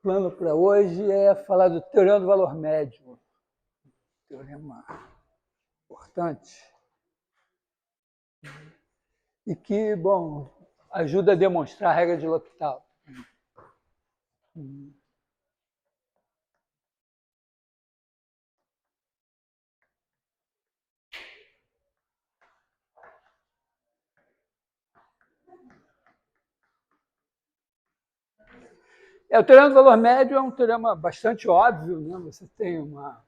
plano para hoje é falar do teorema do valor médio. Teorema importante. E que, bom, ajuda a demonstrar a regra de L'Hopital. O teorema do valor médio é um teorema bastante óbvio, né? Você tem uma...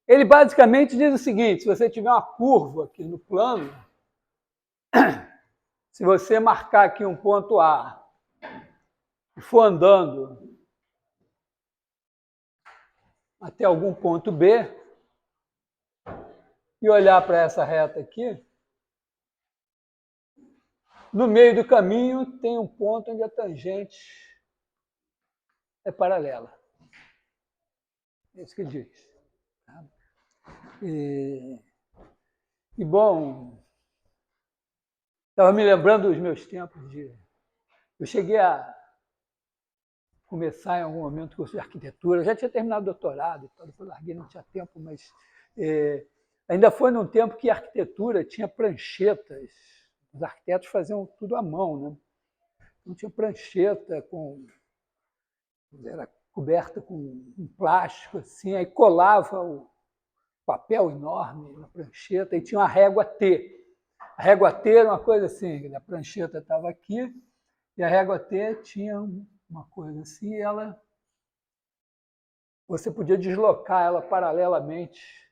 Ele basicamente diz o seguinte: se você tiver uma curva aqui no plano, se você marcar aqui um ponto A e for andando até algum ponto B e olhar para essa reta aqui, no meio do caminho tem um ponto onde a tangente é paralela. É isso que ele diz. E bom, estava me lembrando dos meus tempos de... Eu cheguei a começar em algum momento o curso de arquitetura, eu já tinha terminado o doutorado e tal, depois larguei, não tinha tempo, mas ainda foi num tempo que a arquitetura tinha pranchetas, os arquitetos faziam tudo à mão, né? Não tinha prancheta, era coberta com um plástico, assim, aí colava o papel enorme na prancheta e tinha uma régua T. A régua T era uma coisa assim, a prancheta estava aqui e a régua T tinha uma coisa assim, e você podia deslocar ela paralelamente,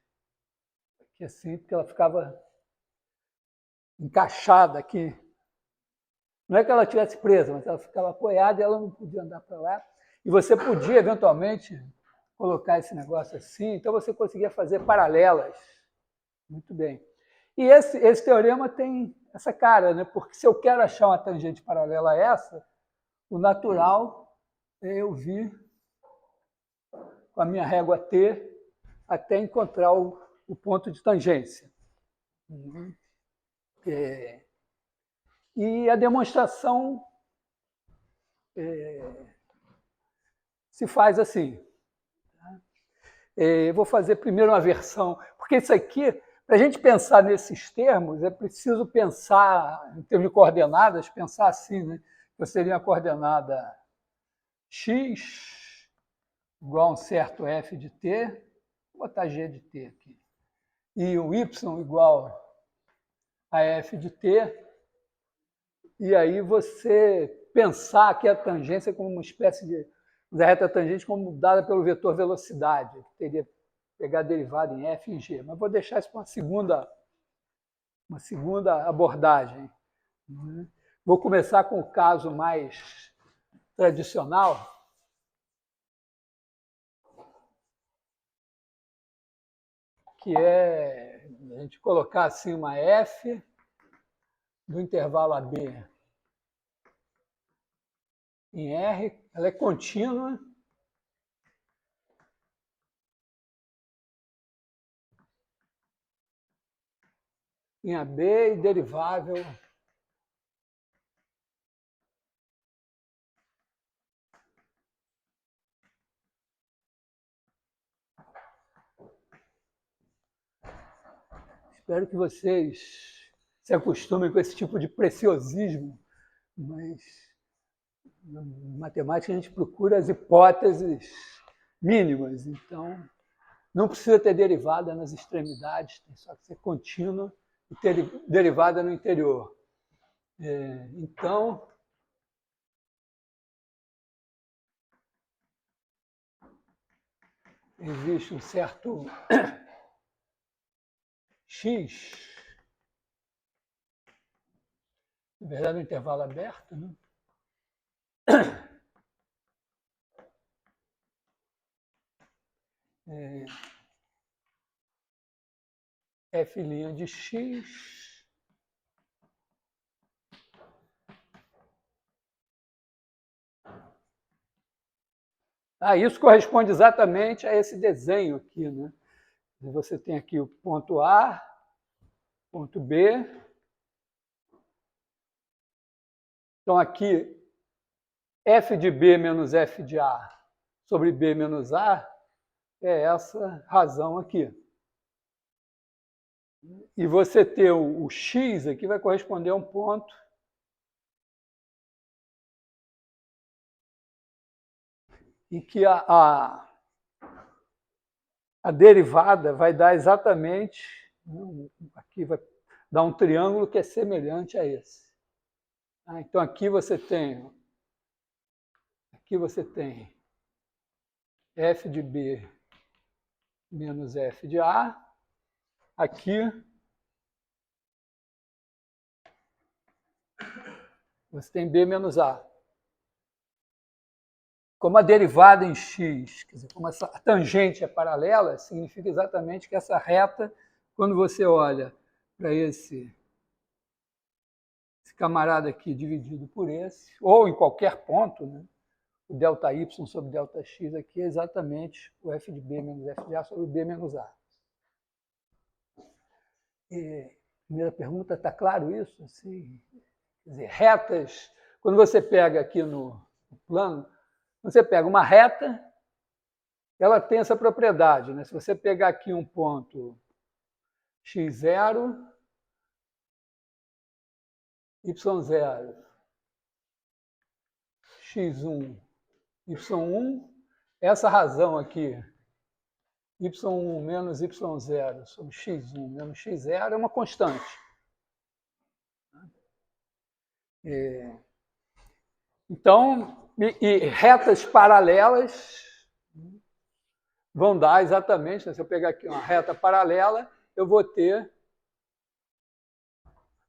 aqui assim, porque ela ficava encaixada aqui. Não é que ela estivesse presa, mas ela ficava apoiada e ela não podia andar para lá. E você podia, eventualmente, colocar esse negócio assim, então você conseguia fazer paralelas. Muito bem. E esse teorema tem essa cara, né? Porque se eu quero achar uma tangente paralela a essa, o natural é eu vir com a minha régua T até encontrar o ponto de tangência. E a demonstração se faz assim. Eu vou fazer primeiro uma versão, porque isso aqui, para a gente pensar nesses termos, é preciso pensar, em termos de coordenadas, pensar assim, né? Eu seria a coordenada x igual a um certo f de t, vou botar g de t aqui, e o y igual a f de t, e aí você pensar que a tangência como uma espécie de da reta tangente como dada pelo vetor velocidade, que teria que pegar a derivada em f e g, mas vou deixar isso para uma segunda abordagem. Vou começar com o caso mais tradicional, que é a gente colocar assim uma f do intervalo AB em R, ela é contínua, em AB e derivável espero que vocês se acostumem com esse tipo de preciosismo, mas em matemática a gente procura as hipóteses mínimas, então não precisa ter derivada nas extremidades, tem só que ser contínua e ter derivada no interior. Então, existe um certo x, na verdade, um intervalo aberto, né? F' de x isso corresponde exatamente a esse desenho aqui, né? Você tem aqui o ponto A, ponto B. Então, aqui f de B menos f de A sobre B menos A é essa razão aqui. E você ter o x aqui vai corresponder a um ponto em que a derivada vai dar exatamente, aqui vai dar um triângulo que é semelhante a esse. Então aqui você tem f de B menos f de A. Aqui você tem B menos A. Como a derivada em x, quer dizer, como essa tangente é paralela, significa exatamente que essa reta, quando você olha para esse camarada aqui dividido por esse, ou em qualquer ponto, né, o ΔY sobre ΔX aqui é exatamente o f de B menos f de A sobre B menos A. Primeira pergunta, está claro isso? Assim, quer dizer, retas, quando você pega aqui no plano, você pega uma reta, ela tem essa propriedade, né? Se você pegar aqui um ponto x0, y0, x1, y1, essa razão aqui, y1 menos y0 sobre x1 menos x0 é uma constante. Então, e retas paralelas vão dar exatamente, né? Se eu pegar aqui uma reta paralela, eu vou ter,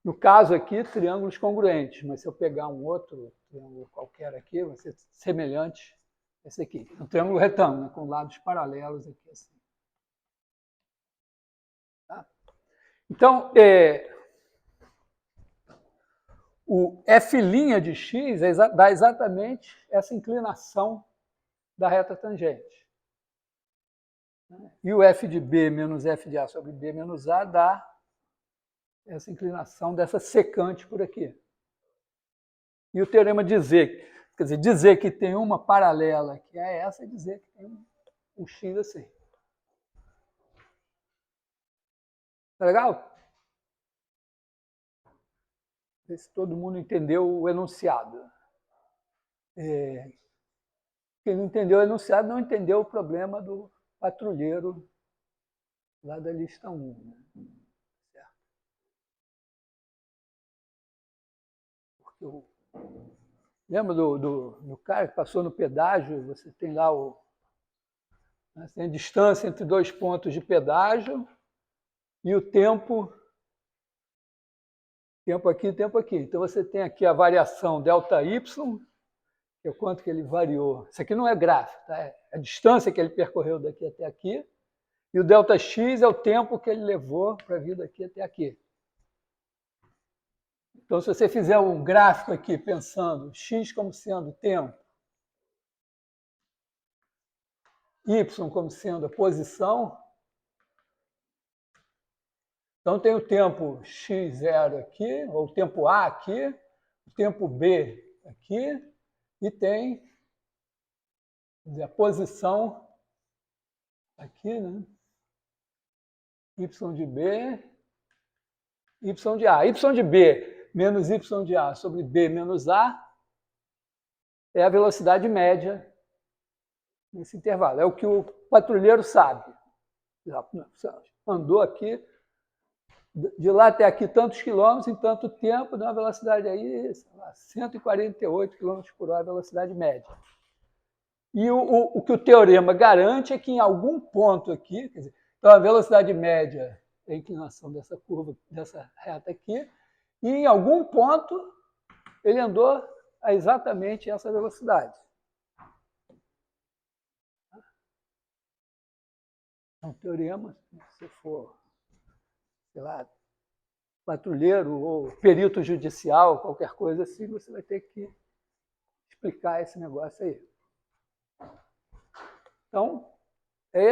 no caso aqui, triângulos congruentes, mas se eu pegar um outro triângulo qualquer aqui, vai ser semelhante a esse aqui. Um triângulo retângulo, né? Com lados paralelos aqui assim. Tá? Então, o f' de x dá exatamente essa inclinação da reta tangente. E o f de B menos f de A sobre B menos A dá essa inclinação dessa secante por aqui. E o teorema dizer que tem uma paralela que é essa, é dizer que tem um x assim. Tá legal? Ver se todo mundo entendeu o enunciado. Quem não entendeu o enunciado não entendeu o problema do patrulheiro lá da lista 1. Né? Certo? Porque lembra do cara que passou no pedágio? Você tem lá você tem a distância entre dois pontos de pedágio e o tempo aqui e tempo aqui. Então você tem aqui a variação ΔY, que é o quanto que ele variou. Isso aqui não é gráfico, tá? É a distância que ele percorreu daqui até aqui. E o ΔX é o tempo que ele levou para vir daqui até aqui. Então, se você fizer um gráfico aqui pensando x como sendo tempo, y como sendo a posição, então tem o tempo x0 aqui, ou o tempo A aqui, o tempo B aqui, e tem a posição aqui, né? Y de B, Y de A. Y de B menos Y de A sobre B menos A é a velocidade média nesse intervalo. É o que o patrulheiro sabe. Andou aqui, de lá até aqui tantos quilômetros, em tanto tempo, dá uma velocidade aí, sei lá, 148 km por hora, velocidade média. E o que o teorema garante é que em algum ponto aqui, quer dizer, então a velocidade média é a inclinação dessa curva, dessa reta aqui, e em algum ponto ele andou a exatamente essa velocidade. É um teorema, se for, sei lá, patrulheiro ou perito judicial, qualquer coisa assim, você vai ter que explicar esse negócio aí. Então, é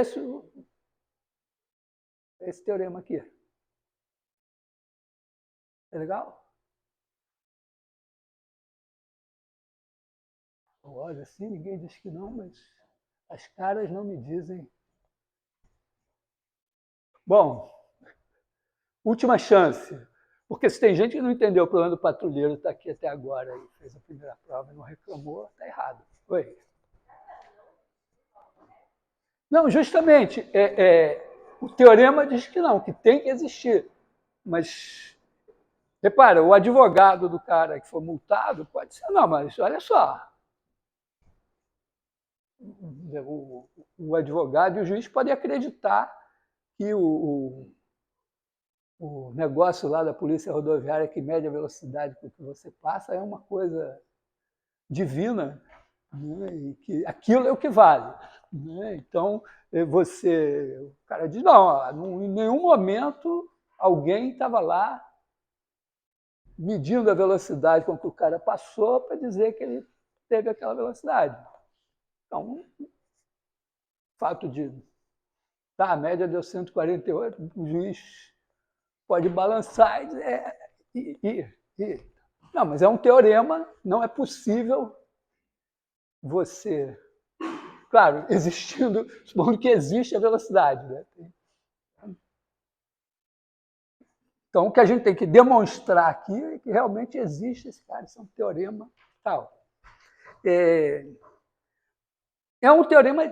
esse teorema aqui. É legal? Olha, assim, ninguém diz que não, mas as caras não me dizem. Bom, última chance. Porque se tem gente que não entendeu o problema do patrulheiro, está aqui até agora, e fez a primeira prova e não reclamou, está errado. Oi. Não, justamente, o teorema diz que não, que tem que existir. Mas, repara, o advogado do cara que foi multado pode ser, não, mas olha só, o advogado e o juiz podem acreditar que o negócio lá da polícia rodoviária que mede a velocidade com que você passa é uma coisa divina, né? E que aquilo é o que vale. Né? Então, o cara diz, não, em nenhum momento alguém estava lá medindo a velocidade com que o cara passou para dizer que ele teve aquela velocidade. Então, o fato de a média deu 148, o juiz pode balançar e dizer, não, mas é um teorema, não é possível você, claro, existindo, supondo que existe a velocidade, né? Então, o que a gente tem que demonstrar aqui é que realmente existe esse cara, isso é um teorema tal. É um teorema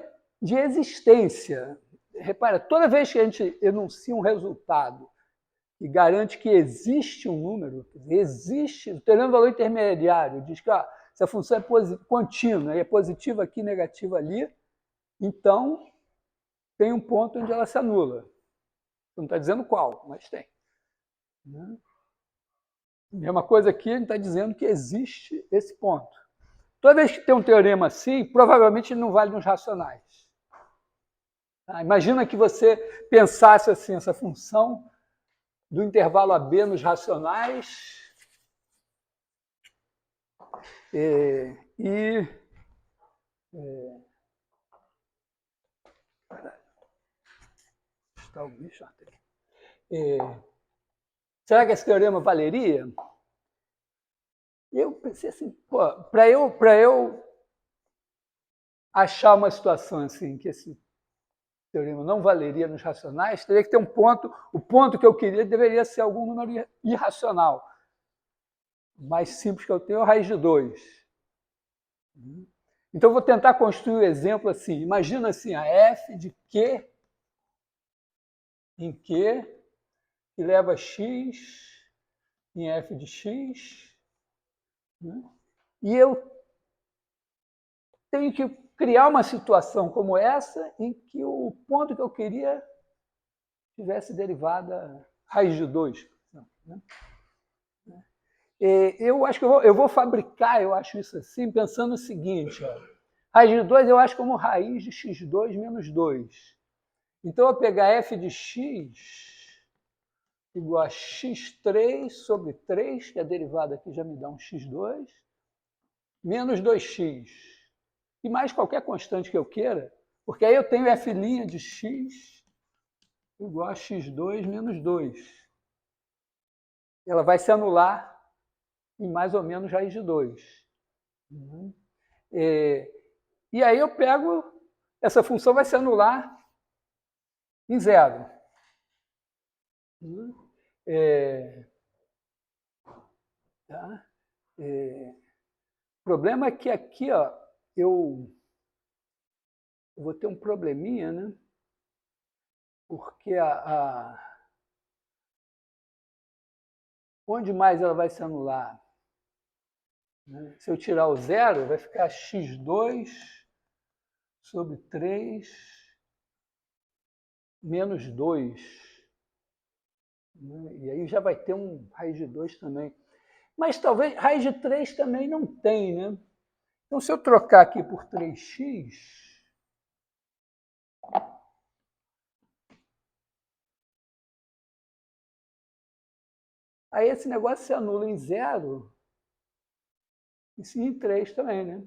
de existência. Repara, toda vez que a gente enuncia um resultado e garante que existe um número, existe, o teorema do valor intermediário diz que se a função é contínua e é positiva aqui, negativa ali, então tem um ponto onde ela se anula. Não está dizendo qual, mas tem. Né? Mesma coisa aqui, a gente está dizendo que existe esse ponto. Toda vez que tem um teorema assim, provavelmente ele não vale nos racionais. Imagina que você pensasse assim, essa função do intervalo AB nos racionais está o bicho será que esse teorema valeria? Eu pensei assim, para eu achar uma situação assim, que esse teorema não valeria nos racionais, teria que ter um ponto, o ponto que eu queria deveria ser algum número irracional. O mais simples que eu tenho é a raiz de 2. Então, eu vou tentar construir um exemplo assim. Imagina assim, a f de q em q, que leva x em f de x. Né? E eu tenho que criar uma situação como essa em que o ponto que eu queria tivesse derivada raiz de 2. Né? Eu acho que eu vou fabricar, eu acho isso assim, pensando o seguinte, raiz de 2 eu acho como raiz de x2 menos 2. Então, eu vou pegar f de x igual a x3 sobre 3, que a derivada aqui já me dá um x2, menos 2x. E mais qualquer constante que eu queira, porque aí eu tenho f' de x igual a x2 menos 2. Ela vai se anular em mais ou menos raiz de 2. E aí eu pego, essa função vai se anular em zero. Tá? O problema é que aqui eu vou ter um probleminha, né? Porque onde mais ela vai se anular? Né? Se eu tirar o zero, vai ficar x2 sobre 3 menos 2. Né? E aí já vai ter um raiz de 2 também. Mas talvez raiz de 3 também não tem, né? Então, se eu trocar aqui por 3x, aí esse negócio se anula em zero e sim em 3 também, né?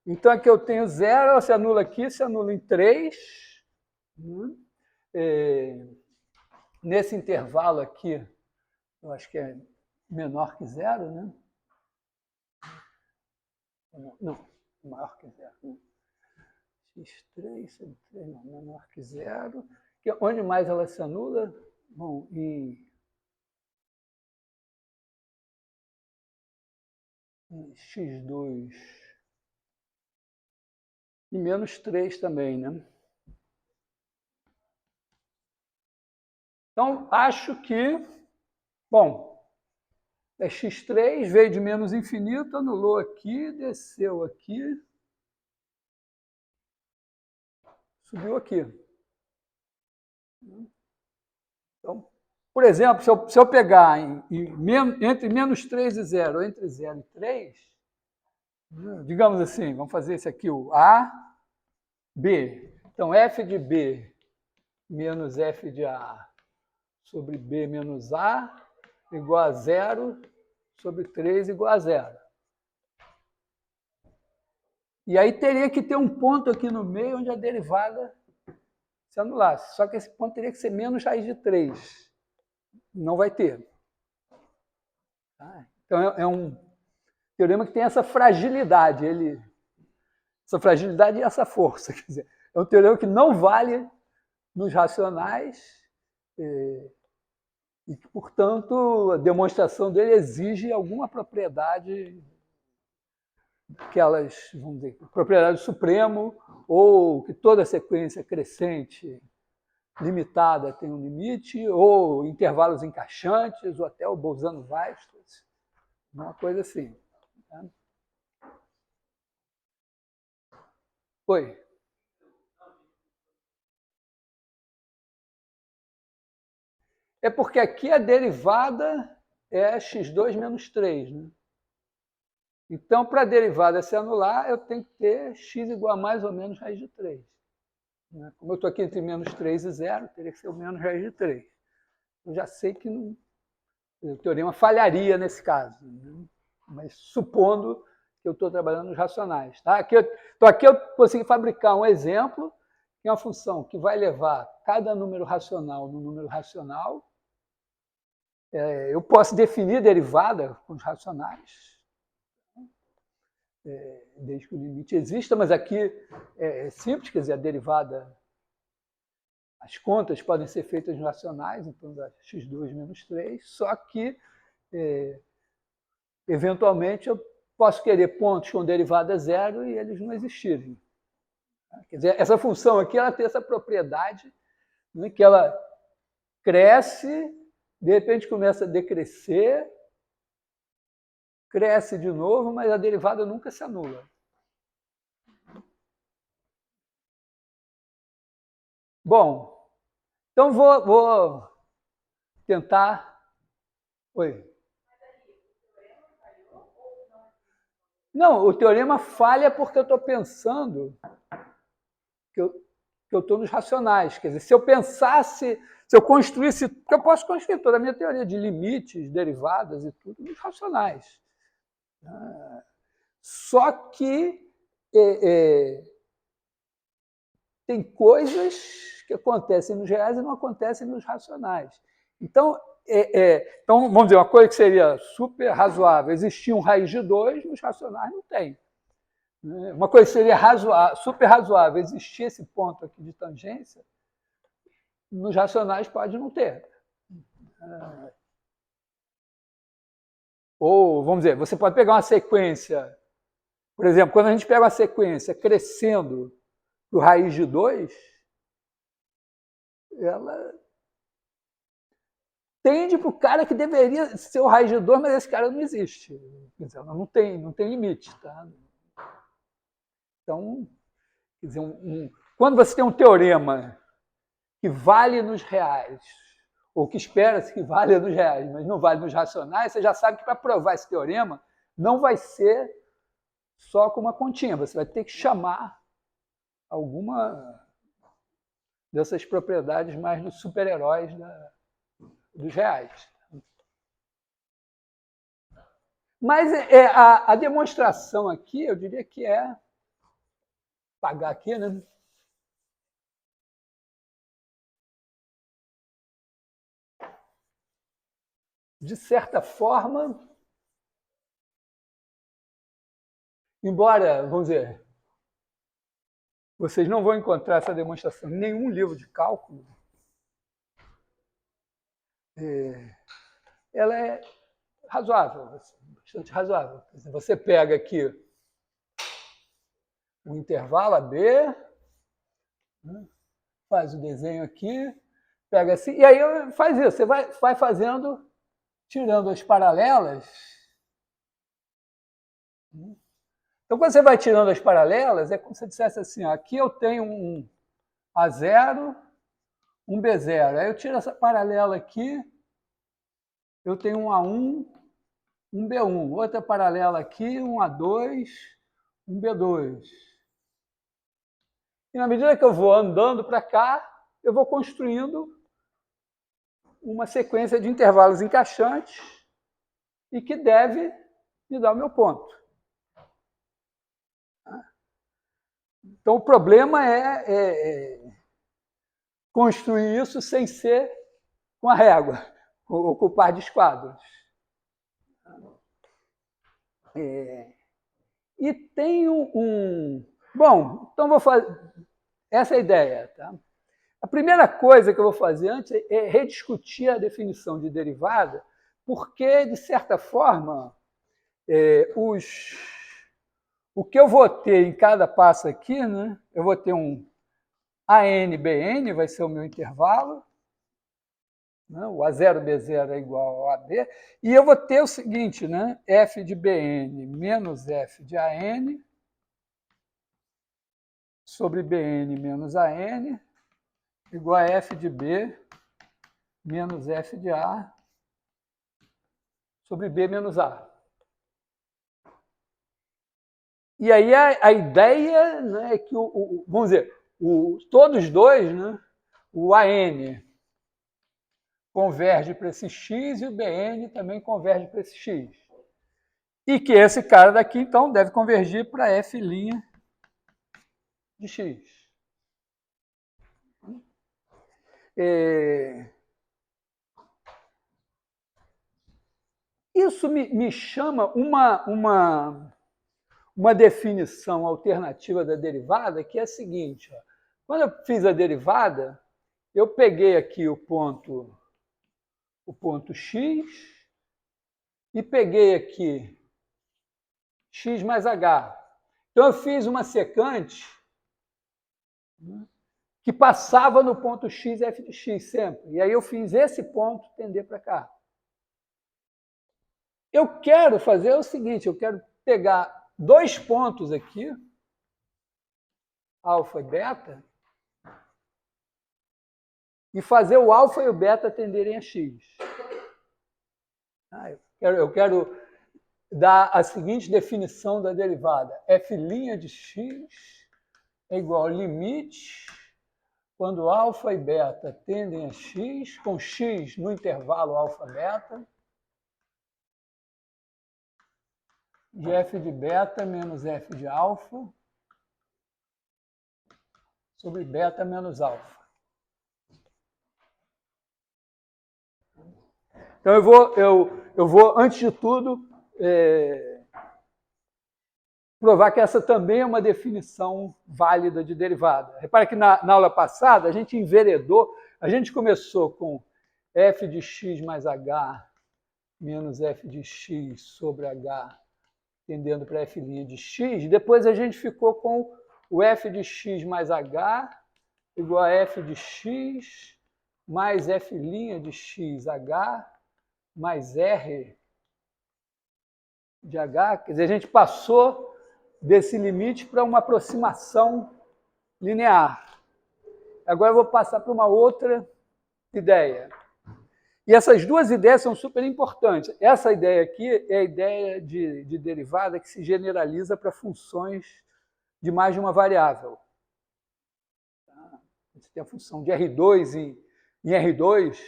Então, aqui eu tenho zero, se anula aqui, se anula em 3. Né? Nesse intervalo aqui, eu acho que é menor que zero, né? Não, maior que zero. X3 sobre 3 não, menor que zero. Onde mais ela se anula? Bom, em x2 e menos 3 também, né? Então, acho que, bom, é x3, veio de menos infinito, anulou aqui, desceu aqui, subiu aqui. Então, por exemplo, se eu pegar entre menos 3 e 0, entre 0 e 3, digamos assim, vamos fazer esse aqui, o A, B. Então, f de B menos f de A sobre B menos A igual a 0 sobre 3 igual a 0. E aí teria que ter um ponto aqui no meio onde a derivada se anulasse. Só que esse ponto teria que ser menos raiz de 3. Não vai ter. Então é um teorema que tem essa fragilidade. Essa fragilidade e essa força. Quer dizer, é um teorema que não vale nos racionais e que, portanto, a demonstração dele exige alguma propriedade, aquelas, vamos dizer, propriedade do supremo, ou que toda sequência crescente limitada tem um limite, ou intervalos encaixantes, ou até o Bolzano-Weierstrass, uma coisa assim. Tá? Oi. É porque aqui a derivada é x2 menos 3. Né? Então, para a derivada se anular, eu tenho que ter x igual a mais ou menos raiz de 3. Né? Como eu estou aqui entre menos 3 e 0, teria que ser o menos raiz de 3. Eu já sei que não, o teorema falharia nesse caso. Né? Mas supondo que eu estou trabalhando nos racionais. Tá? Aqui eu consegui fabricar um exemplo, que é uma função que vai levar cada número racional no número racional. Eu posso definir derivada com os racionais, desde que o limite exista, mas aqui é simples, quer dizer, a derivada, as contas podem ser feitas nos racionais, então dá x2 menos 3, só que, eventualmente, eu posso querer pontos com derivada zero e eles não existirem. Quer dizer, essa função aqui ela tem essa propriedade, né, que ela cresce, de repente começa a decrescer, cresce de novo, mas a derivada nunca se anula. Bom, então vou tentar... Oi. Não, o teorema falha porque eu estou pensando que eu estou nos racionais. Quer dizer, se eu pensasse, se eu construísse, porque eu posso construir toda a minha teoria de limites, derivadas e tudo nos racionais. Só que tem coisas que acontecem nos reais e não acontecem nos racionais. Então, então, vamos dizer, uma coisa que seria super razoável, existir um raiz de 2, nos racionais não tem. Uma coisa que seria super razoável, existir esse ponto aqui de tangência, nos racionais pode não ter. Ou, vamos dizer, você pode pegar uma sequência, por exemplo, quando a gente pega uma sequência crescendo do raiz de 2, ela tende para o cara que deveria ser o raiz de 2, mas esse cara não existe. Quer dizer, ela não tem limite. Tá? Então, quer dizer, quando você tem um teorema que vale nos reais, ou que espera-se que valha nos reais, mas não vale nos racionais, você já sabe que para provar esse teorema não vai ser só com uma continha, você vai ter que chamar alguma dessas propriedades mais dos super-heróis dos reais. Mas a demonstração aqui, eu diria que é pagar aqui, né? De certa forma, embora, vamos dizer, vocês não vão encontrar essa demonstração em nenhum livro de cálculo, ela é razoável, bastante razoável. Você pega aqui o intervalo AB, né, faz o desenho aqui, pega assim, e aí faz isso, você vai fazendo, tirando as paralelas. Então, quando você vai tirando as paralelas, é como se você dissesse assim, ó, aqui eu tenho um A0, um B0. Aí eu tiro essa paralela aqui, eu tenho um A1, um B1. Outra paralela aqui, um A2, um B2. E na medida que eu vou andando para cá, eu vou construindo uma sequência de intervalos encaixantes e que deve me dar o meu ponto. Então, o problema é construir isso sem ser com a régua, ocupar de esquadros. E tem Bom, então vou fazer... Essa é a ideia. Tá? A primeira coisa que eu vou fazer antes é rediscutir a definição de derivada, porque, de certa forma, o que eu vou ter em cada passo aqui, né? Eu vou ter um AN-BN, vai ser o meu intervalo, né? O A0-B0 é igual ao AB, e eu vou ter o seguinte, né? F de BN menos F de AN sobre BN menos AN igual a F de B menos F de A sobre B menos A. E aí a ideia, né, é que, vamos dizer, todos dois, né, o AN converge para esse X e o BN também converge para esse X. E que esse cara daqui, então, deve convergir para F' de X. Isso me chama uma definição alternativa da derivada, que é a seguinte. Ó. Quando eu fiz a derivada, eu peguei aqui o ponto x e peguei aqui x mais h. Então, eu fiz uma secante que passava no ponto x, f de x sempre. E aí eu fiz esse ponto tender para cá. Eu quero fazer o seguinte, eu quero pegar dois pontos aqui, alfa e beta, e fazer o alfa e o beta tenderem a x. Eu quero dar a seguinte definição da derivada. F' de x é igual ao limite quando alfa e beta tendem a x, com x no intervalo alfa-beta, de f de beta menos f de alfa sobre beta menos alfa. Então, eu vou antes de tudo, provar que essa também é uma definição válida de derivada. Repara que na aula passada a gente enveredou, a gente começou com f de x mais h menos f de x sobre h tendendo para f' de x, depois a gente ficou com o f de x mais h igual a f de x mais f' de xh mais r de h. Quer dizer, a gente passou desse limite para uma aproximação linear. Agora eu vou passar para uma outra ideia. E essas duas ideias são super importantes. Essa ideia aqui é a ideia de derivada que se generaliza para funções de mais de uma variável. Você tem a função de R2 em R2,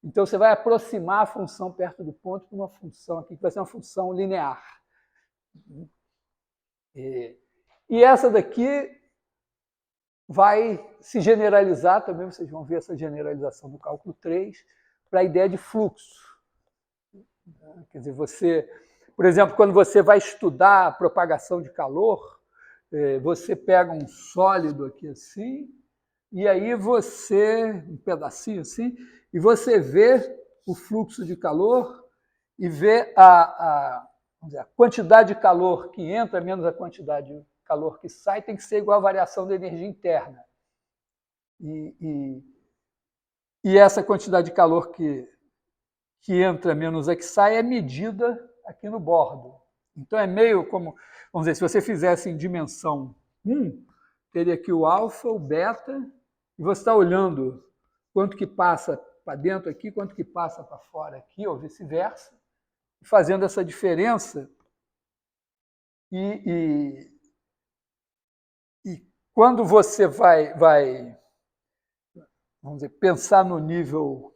então você vai aproximar a função perto do ponto para uma função aqui que vai ser uma função linear. E essa daqui vai se generalizar também, vocês vão ver essa generalização do cálculo 3, para a ideia de fluxo. Quer dizer, você Por exemplo, quando você vai estudar a propagação de calor, você pega um sólido aqui assim, e aí um pedacinho assim, e você vê o fluxo de calor e vê vamos dizer, a quantidade de calor que entra menos a quantidade de calor que sai tem que ser igual à variação da energia interna. E essa quantidade de calor que entra menos a que sai é medida aqui no bordo. Então é meio como, vamos dizer, se você fizesse em dimensão 1, teria aqui o alfa, o beta, e você está olhando quanto que passa para dentro aqui, quanto que passa para fora aqui, ou vice-versa, fazendo essa diferença. E quando você vai, vamos dizer, pensar no nível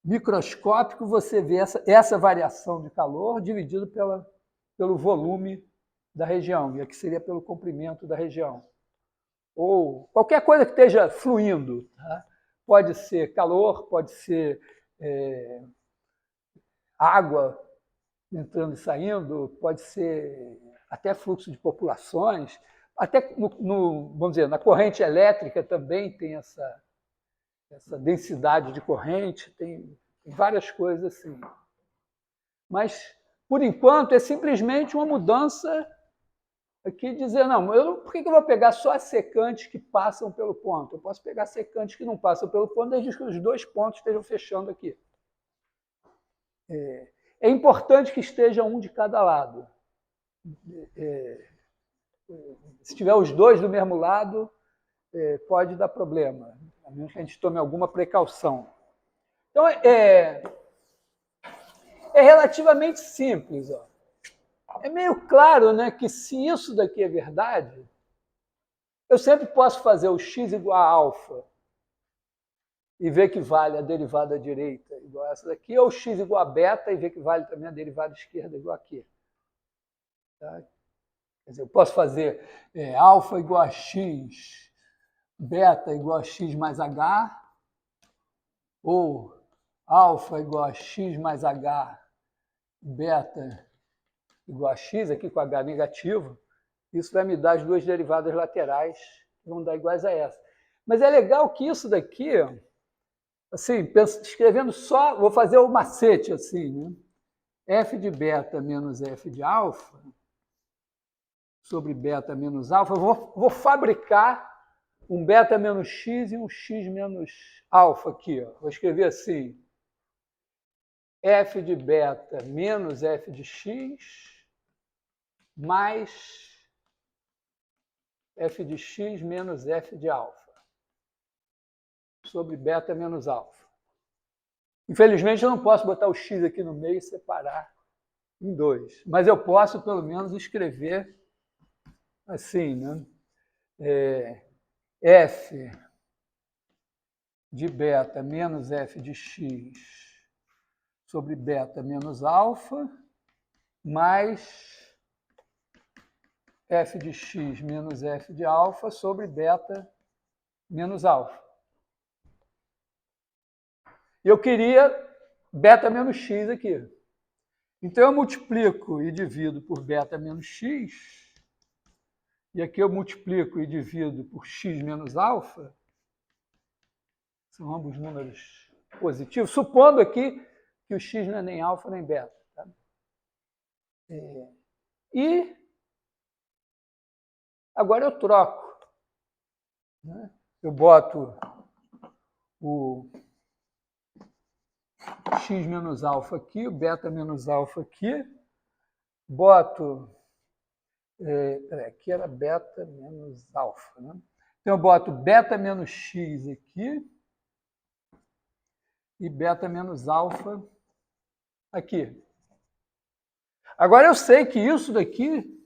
microscópico, você vê essa variação de calor dividida pelo volume da região, e aqui seria pelo comprimento da região. Ou qualquer coisa que esteja fluindo. Tá? Pode ser calor, pode ser água entrando e saindo, pode ser até fluxo de populações, até vamos dizer, na corrente elétrica também tem essa densidade de corrente, tem várias coisas assim. Mas, por enquanto, é simplesmente uma mudança aqui, dizer, não, por que eu vou pegar só as secantes que passam pelo ponto? Eu posso pegar secantes que não passam pelo ponto, desde que os dois pontos estejam fechando aqui. É importante que esteja um de cada lado. Se tiver os dois do mesmo lado, pode dar problema, a menos que a gente tome alguma precaução. Então, é relativamente simples. Ó. É meio claro, né, que se isso daqui é verdade, eu sempre posso fazer o x igual a alfa e ver que vale a derivada direita igual a essa daqui, ou x igual a beta e ver que vale também a derivada esquerda igual a aqui. Tá? Quer dizer, eu posso fazer alfa igual a x, beta igual a x mais h, ou alfa igual a x mais h, beta igual a x, aqui com h negativo. Isso vai me dar as duas derivadas laterais, que vão dar iguais a essa. Mas é legal que isso daqui, assim, escrevendo só, vou fazer o macete assim, né? F de beta menos F de alfa sobre beta menos alfa, vou fabricar um beta menos x e um x menos alfa aqui. Ó. Vou escrever assim, F de beta menos F de x mais F de x menos F de alfa sobre beta menos alfa. Infelizmente, eu não posso botar o x aqui no meio e separar em 2, mas eu posso, pelo menos, escrever assim, né? F de beta menos F de x sobre beta menos alfa mais F de x menos F de alfa sobre beta menos alfa. Eu queria beta menos x aqui. Então, eu multiplico e divido por beta menos x, e aqui eu multiplico e divido por x menos alfa, são ambos números positivos, supondo aqui que o x não é nem alfa nem beta. Tá? E agora eu troco. Né? Eu boto o x menos alfa aqui, o beta menos alfa aqui, boto... aqui era beta menos alfa. Né? Então, eu boto beta menos x aqui e beta menos alfa aqui. Agora, eu sei que isso daqui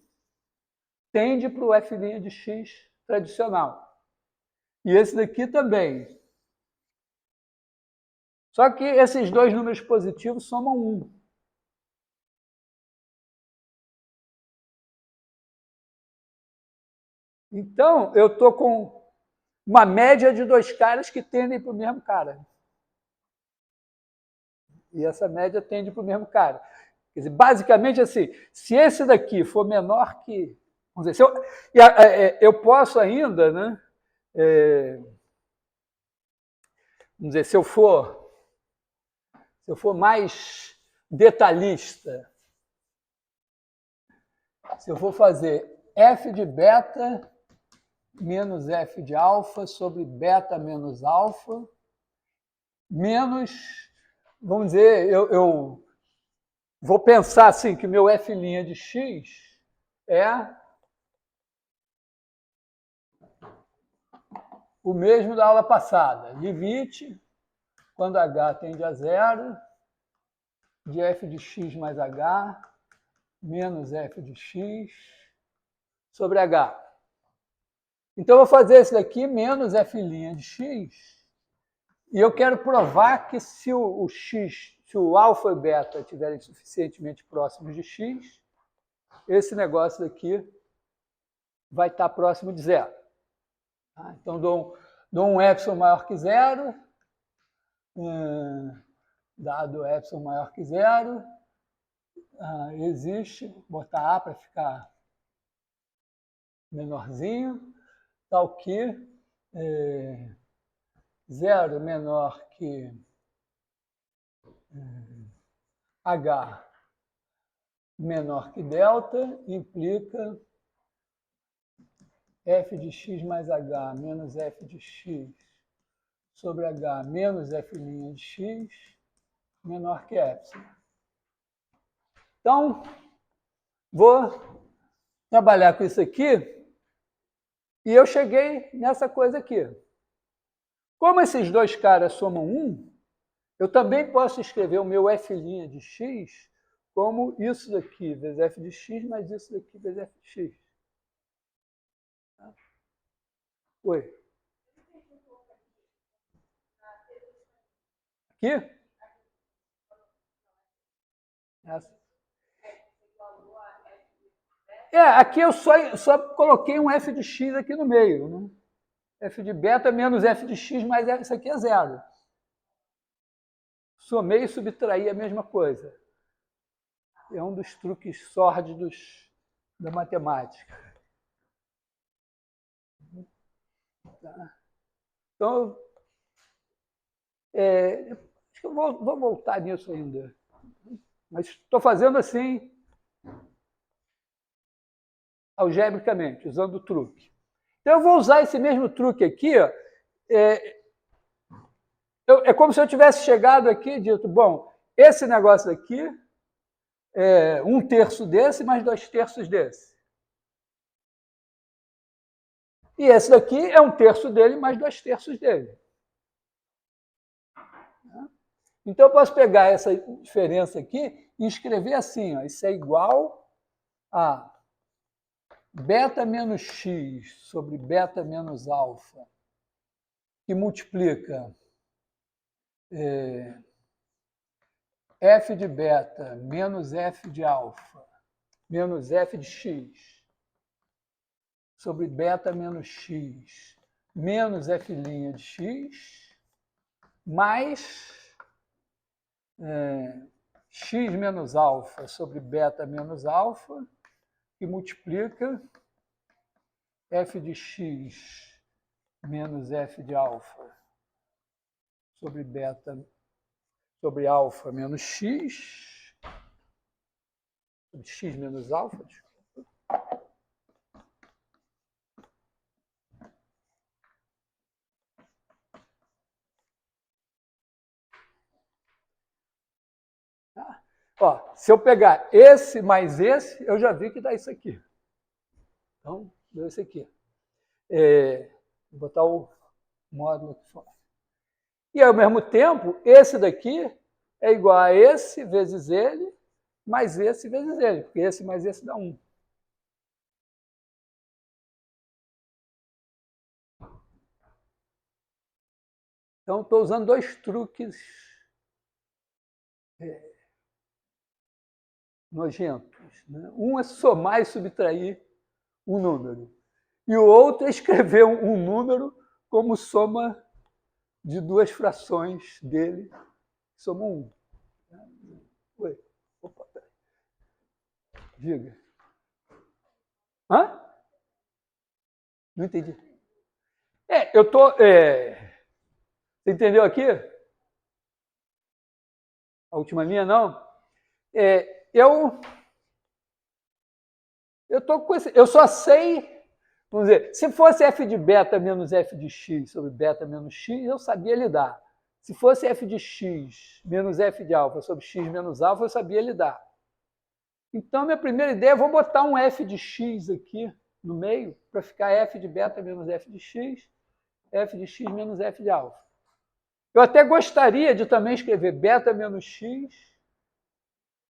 tende para o f' de x tradicional. E esse daqui também. Só que esses dois números positivos somam 1. Então, eu estou com uma média de dois caras que tendem para o mesmo cara. E essa média tende para o mesmo cara. Quer dizer, basicamente assim, se esse daqui for menor que... Vamos dizer, eu posso ainda, né? Vamos dizer, se eu for mais detalhista, se eu for fazer f de beta menos f de alfa sobre beta menos alfa, menos, vamos dizer, eu vou pensar assim, que meu f' de x é o mesmo da aula passada. Limite, quando h tende a zero, de f de x mais h, menos f de x sobre h. Então, eu vou fazer esse daqui menos f' de x, e eu quero provar que se o x, se o alfa e o beta estiverem suficientemente próximos de x, esse negócio daqui vai estar próximo de zero. Então, dou um epsilon maior que zero, dado epsilon maior que zero, existe, vou botar A para ficar menorzinho, tal que zero menor que H menor que delta implica f de x mais h menos f de x sobre h menos f' de x menor que epsilon. Então, vou trabalhar com isso aqui e eu cheguei nessa coisa aqui. Como esses dois caras somam 1, eu também posso escrever o meu f' de x como isso daqui vezes f de x mais isso daqui vezes f de x. Oi. Aqui? Essa. Aqui eu só coloquei um f de x aqui no meio. Né? F de beta menos f de x mais f, isso aqui é zero. Somei e subtraí a mesma coisa. É um dos truques sórdidos da matemática. Tá? Então, acho que eu vou voltar nisso ainda. Mas estou fazendo assim, algebricamente, usando o truque. Então, eu vou usar esse mesmo truque aqui. Ó, é como se eu tivesse chegado aqui e dito, bom, esse negócio aqui é 1/3 desse mais 2/3 desse. E esse daqui é 1/3 dele mais 2/3 dele. Então, eu posso pegar essa diferença aqui e escrever assim, ó, isso é igual a beta menos x sobre beta menos alfa, que multiplica f de beta menos f de alfa menos f de x sobre beta menos x menos f' de x mais x menos alfa sobre beta menos alfa, que multiplica f de x menos f de alfa sobre beta sobre alfa menos x, sobre x menos alfa, desculpa. Ó, se eu pegar esse mais esse, eu já vi que dá isso aqui. Então, deu isso aqui. Vou botar o módulo aqui fora. E, ao mesmo tempo, esse daqui é igual a esse vezes ele, mais esse vezes ele, porque esse mais esse dá 1. Então, estou usando dois truques nojentos. Né? Um é somar e subtrair um número. E o outro é escrever um número como soma de duas frações dele, que somam 1. Oi. Opa, peraí. Diga. Hã? Não entendi. Eu tô... Você entendeu aqui? A última linha, não? Eu tô com esse... Eu só sei... Vamos dizer, se fosse f de beta menos f de x sobre beta menos x, eu sabia lidar. Se fosse f de x menos f de alfa sobre x menos alfa, eu sabia lidar. Então, minha primeira ideia é vou botar um f de x aqui no meio para ficar f de beta menos f de x menos f de alfa. Eu até gostaria de também escrever beta menos x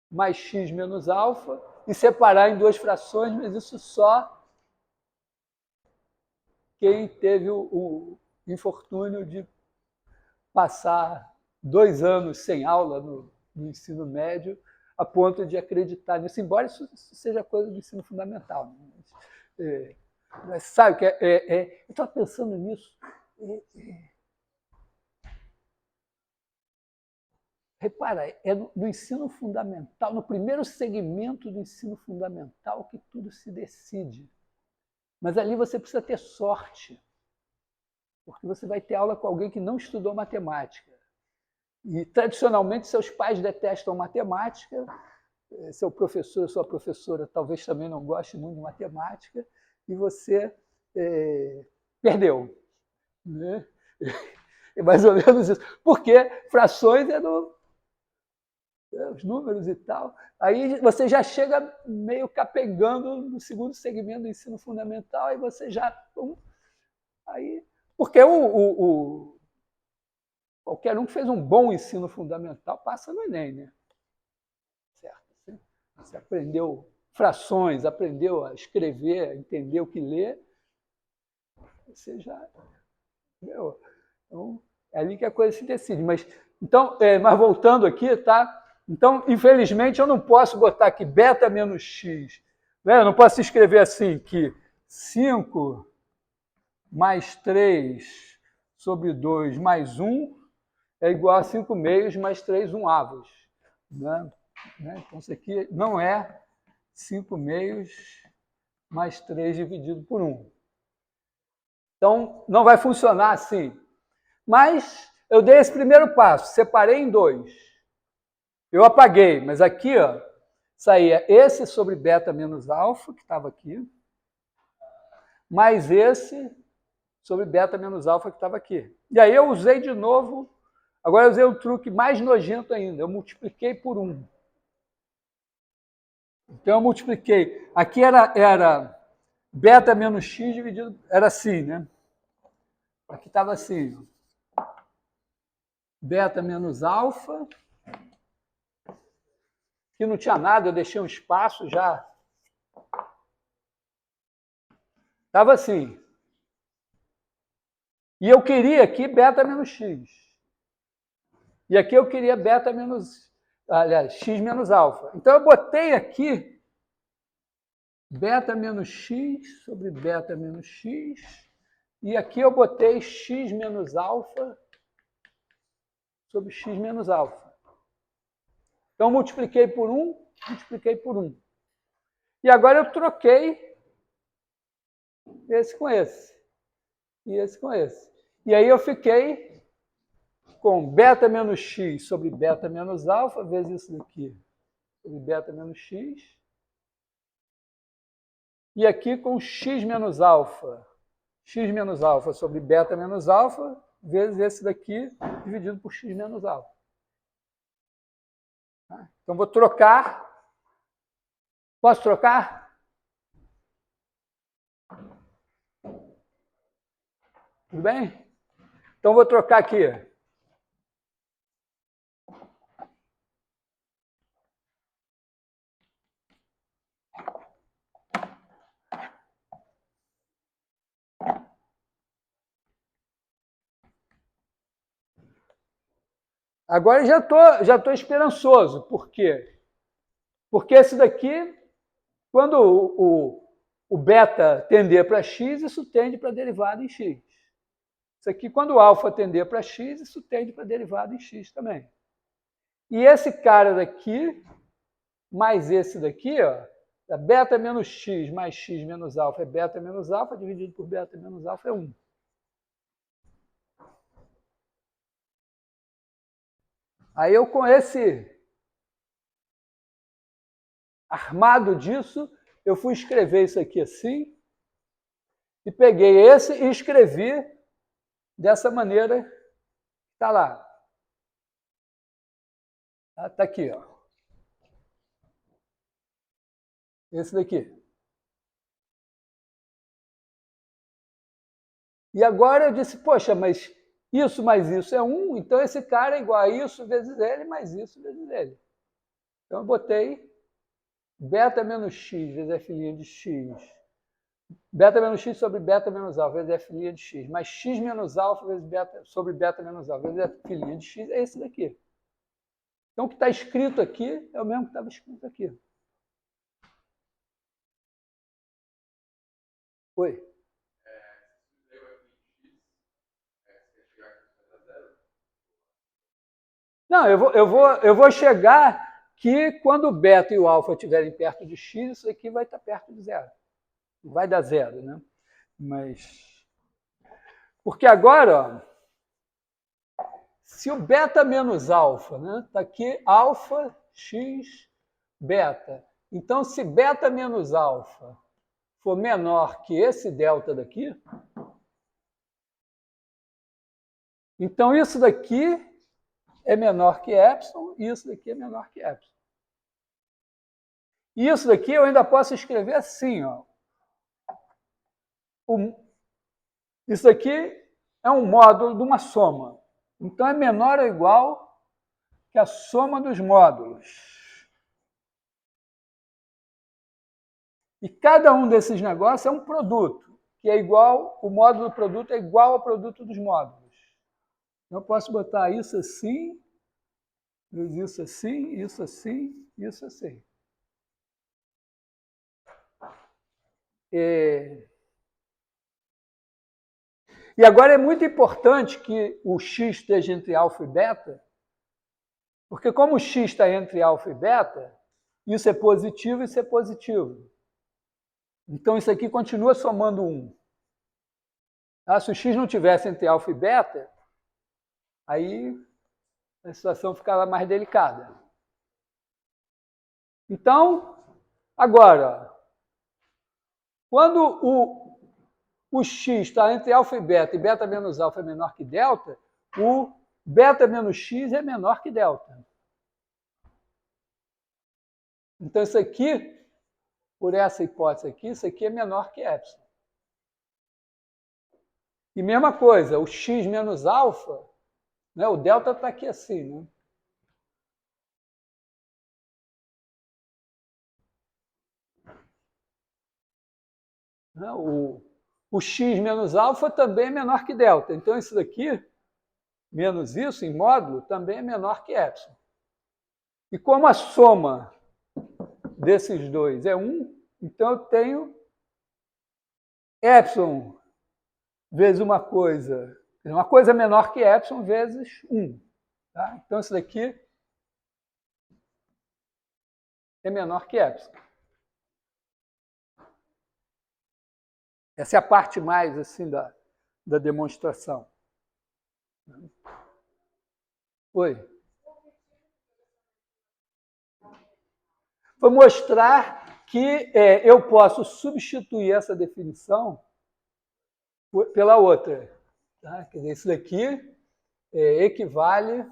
mais x menos alfa e separar em duas frações, mas isso só quem teve o infortúnio de passar 2 anos sem aula no ensino médio a ponto de acreditar nisso, embora isso seja coisa do ensino fundamental. Mas sabe que eu estava pensando nisso. Repara, é no ensino fundamental, no primeiro segmento do ensino fundamental que tudo se decide. Mas ali você precisa ter sorte, porque você vai ter aula com alguém que não estudou matemática. E, tradicionalmente, seus pais detestam matemática, seu professor, sua professora talvez também não goste muito de matemática, e você perdeu. Né? É mais ou menos isso. Porque frações os números e tal. Aí você já chega meio capengando no segundo segmento do ensino fundamental, e você já... Aí, porque qualquer um que fez um bom ensino fundamental passa no Enem, né? Certo? Você aprendeu frações, aprendeu a escrever, entendeu o que ler, você já... Entendeu? Então, é ali que a coisa se decide. Mas voltando aqui, tá? Então, infelizmente, eu não posso botar aqui beta menos x. Né? Eu não posso escrever assim que 5 mais 3 sobre 2 mais 1 é igual a 5 meios mais 3 1/2. Né? Então, isso aqui não é 5 meios mais 3 dividido por 1. Então, não vai funcionar assim. Mas eu dei esse primeiro passo, separei em 2. Eu apaguei, mas aqui saía esse sobre beta menos alfa, que estava aqui, mais esse sobre beta menos alfa, que estava aqui. E aí eu usei de novo, agora eu usei um truque mais nojento ainda, eu multipliquei por 1. Então eu multipliquei, aqui era beta menos x dividido, era assim, né? Aqui estava assim, beta menos alfa, que não tinha nada, eu deixei um espaço já. Estava assim. E eu queria aqui beta menos x. E aqui eu queria beta menos... Aliás, x menos alfa. Então eu botei aqui beta menos x sobre beta menos x. E aqui eu botei x menos alfa sobre x menos alfa. Então multipliquei por 1, multipliquei por 1. E agora eu troquei esse com esse. E esse com esse. E aí eu fiquei com beta menos x sobre beta menos alfa, vezes isso daqui, sobre beta menos x. E aqui com x menos alfa sobre beta menos alfa, vezes esse daqui, dividido por x menos alfa. Então vou trocar. Posso trocar? Tudo bem? Então vou trocar aqui. Agora já tô esperançoso. Por quê? Porque esse daqui, quando o beta tender para x, isso tende para a derivada em x. Isso aqui, quando o alfa tender para x, isso tende para a derivada em x também. E esse cara daqui, mais esse daqui, Beta menos x mais x menos alfa é beta menos alfa, dividido por beta menos alfa é 1. Aí eu, com esse armado disso, eu fui escrever isso aqui assim, e peguei esse e escrevi dessa maneira que está lá. Está aqui, ó. Esse daqui. E agora eu disse, poxa, mas isso mais isso é 1, então esse cara é igual a isso vezes ele mais isso vezes ele. Então eu botei beta menos x vezes f' de x, beta menos x sobre beta menos alfa vezes f' de x, mais x menos alfa vezes beta, sobre beta menos alfa vezes f' de x, é esse daqui. Então o que está escrito aqui é o mesmo que estava escrito aqui. Oi? Não, eu vou chegar que quando o beta e o alfa estiverem perto de x, isso aqui vai estar perto de zero. Não vai dar zero, né? Mas... Porque agora, ó, se o beta menos alfa, né? Está aqui alfa, x, beta. Então, se beta menos alfa for menor que esse delta daqui, então isso daqui é menor que epsilon e isso daqui é menor que epsilon. E isso daqui eu ainda posso escrever assim, ó. Isso aqui é um módulo de uma soma. Então é menor ou igual que a soma dos módulos. E cada um desses negócios é um produto, que é igual, o módulo do produto é igual ao produto dos módulos. Eu posso botar isso assim, isso assim, isso assim, isso assim. E agora é muito importante que o x esteja entre alfa e beta, porque como o x está entre alfa e beta, isso é positivo e isso é positivo. Então isso aqui continua somando 1. Ah, se o x não tivesse entre alfa e beta, aí a situação ficava mais delicada. Então, agora, quando o x está entre alfa e beta menos alfa é menor que delta, o beta menos x é menor que delta. Então, isso aqui, por essa hipótese aqui, isso aqui é menor que epsilon. E mesma coisa, o x menos alfa, né, o delta está aqui assim, né? O x menos alfa também é menor que delta. Então, isso daqui, menos isso, em módulo, também é menor que epsilon. E como a soma desses dois é 1, então eu tenho epsilon vezes uma coisa menor que epsilon vezes 1. Tá? Então, isso daqui é menor que epsilon. Essa é a parte mais assim da demonstração. Oi. Vou mostrar que eu posso substituir essa definição pela outra. Tá? Quer dizer, isso daqui equivale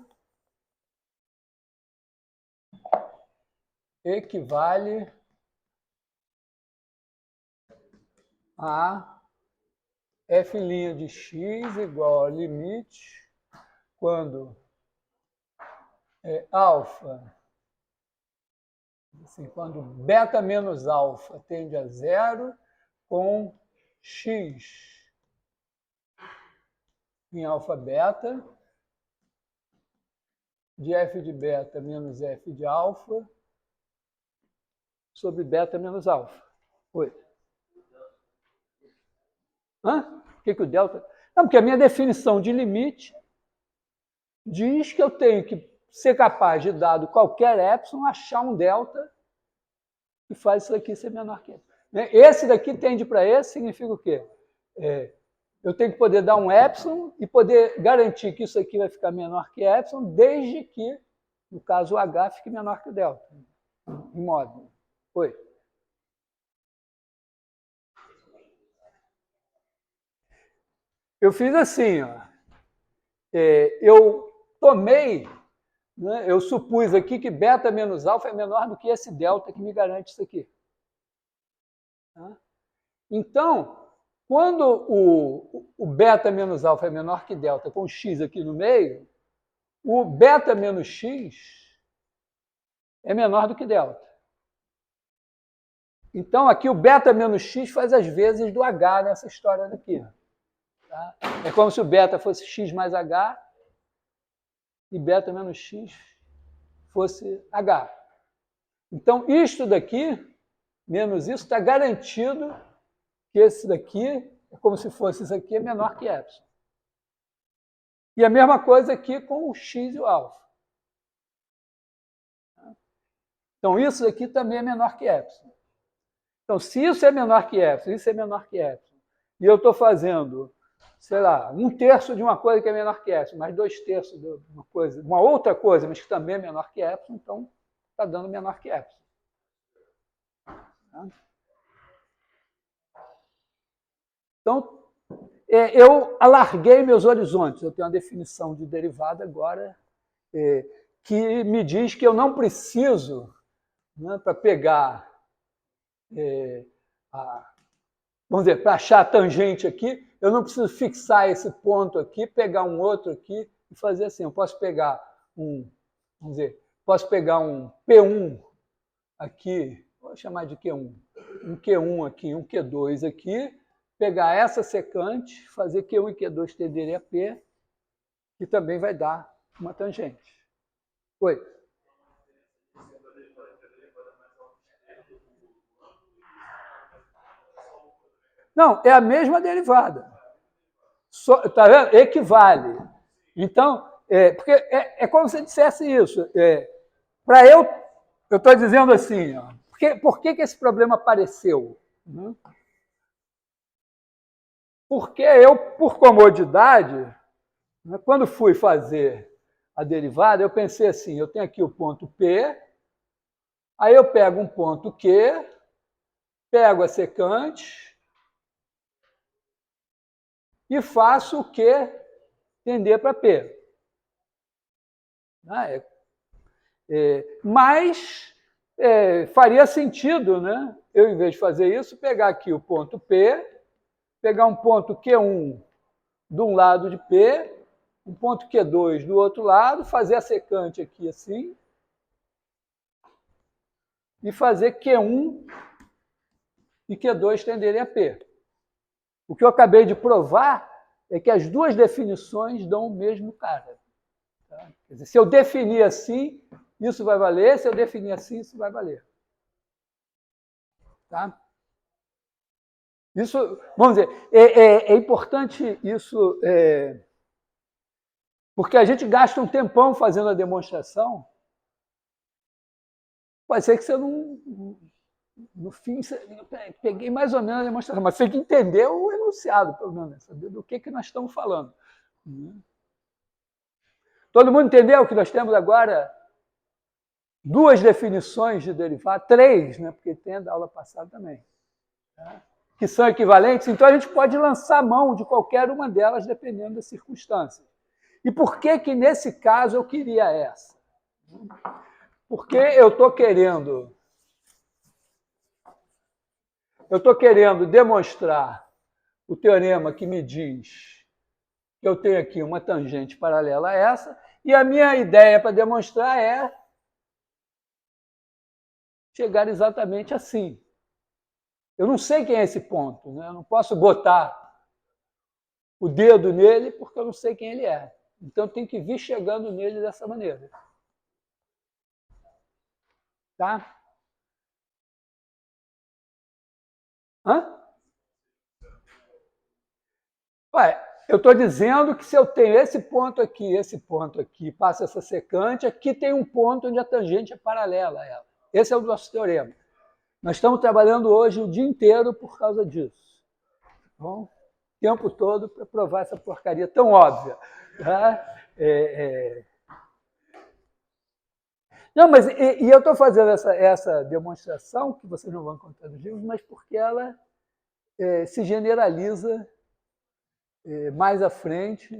a f' de x igual a limite quando alfa, assim, quando beta menos alfa tende a zero, com x em alfa beta, de f de beta menos f de alfa, sobre beta menos alfa. Oi. Hã? O que o delta... Não, porque a minha definição de limite diz que eu tenho que ser capaz de, dado qualquer epsilon, achar um delta que faz isso aqui ser menor que esse. Esse daqui tende para esse, significa o quê? Eu tenho que poder dar um epsilon e poder garantir que isso aqui vai ficar menor que epsilon, desde que, no caso, o H fique menor que o delta, em modo. Oi. Eu fiz assim, ó. Eu tomei, né, eu supus aqui que beta menos alfa é menor do que esse delta que me garante isso aqui. Tá? Então, quando o beta menos alfa é menor que delta com x aqui no meio, o beta menos x é menor do que delta. Então, aqui o beta menos x faz as vezes do h nessa história daqui. Tá? É como se o beta fosse x mais h e beta menos x fosse h. Então, isto daqui, menos isso, está garantido que esse daqui, é como se fosse isso aqui, é menor que epsilon. E a mesma coisa aqui com o x e o alfa. Então, isso daqui também é menor que epsilon. Então, se isso é menor que epsilon, isso é menor que epsilon, e eu estou fazendo, sei lá, 1/3 de uma coisa que é menor que epsilon, mais 2/3 de uma coisa, uma outra coisa, mas que também é menor que epsilon, então está dando menor que epsilon. Tá? Então, eu alarguei meus horizontes. Eu tenho uma definição de derivada agora que me diz que eu não preciso, né, para pegar, vamos dizer, para achar a tangente aqui, eu não preciso fixar esse ponto aqui, pegar um outro aqui e fazer assim. Eu posso pegar vamos dizer, posso pegar um P1 aqui, vou chamar de Q1, um Q1 aqui, um Q2 aqui, pegar essa secante, fazer Q1 e Q2 tenderem a P, que também vai dar uma tangente. Oi? Não, é a mesma derivada. Tá vendo? Equivale. Então, porque é como se dissesse isso. Para eu estou dizendo assim, ó, por que esse problema apareceu? Porque eu, por comodidade, quando fui fazer a derivada, eu pensei assim, eu tenho aqui o ponto P, aí eu pego um ponto Q, pego a secante e faço o Q tender para P. Mas faria sentido, né? Eu, em vez de fazer isso, pegar aqui o ponto P, pegar um ponto Q1 de um lado de P, um ponto Q2 do outro lado, fazer a secante aqui assim, e fazer Q1 e Q2 tenderem a P. O que eu acabei de provar é que as duas definições dão o mesmo cara. Tá? Quer dizer, se eu definir assim, isso vai valer, se eu definir assim, isso vai valer. Tá? Isso, vamos dizer, é importante isso, porque a gente gasta um tempão fazendo a demonstração, pode ser que você não, no fim, peguei mais ou menos a demonstração, mas você tem que entender o enunciado, pelo menos, saber do que nós estamos falando. Todo mundo entendeu que nós temos agora duas definições de derivada, três, né, porque tem a da aula passada também, tá? Que são equivalentes, então a gente pode lançar mão de qualquer uma delas, dependendo das circunstâncias. E por que nesse caso eu queria essa? Porque eu estou querendo demonstrar o teorema que me diz que eu tenho aqui uma tangente paralela a essa, e a minha ideia para demonstrar é chegar exatamente assim. Eu não sei quem é esse ponto, né? Eu não posso botar o dedo nele porque eu não sei quem ele é. Então eu tenho que vir chegando nele dessa maneira. Tá? Hã? Ué, eu estou dizendo que se eu tenho esse ponto aqui, passa essa secante, aqui tem um ponto onde a tangente é paralela a ela. Esse é o nosso teorema. Nós estamos trabalhando hoje o dia inteiro por causa disso. Bom, o tempo todo para provar essa porcaria tão óbvia. Tá? Não, mas e eu estou fazendo essa demonstração, que vocês não vão encontrar nos livros, mas porque ela se generaliza mais à frente,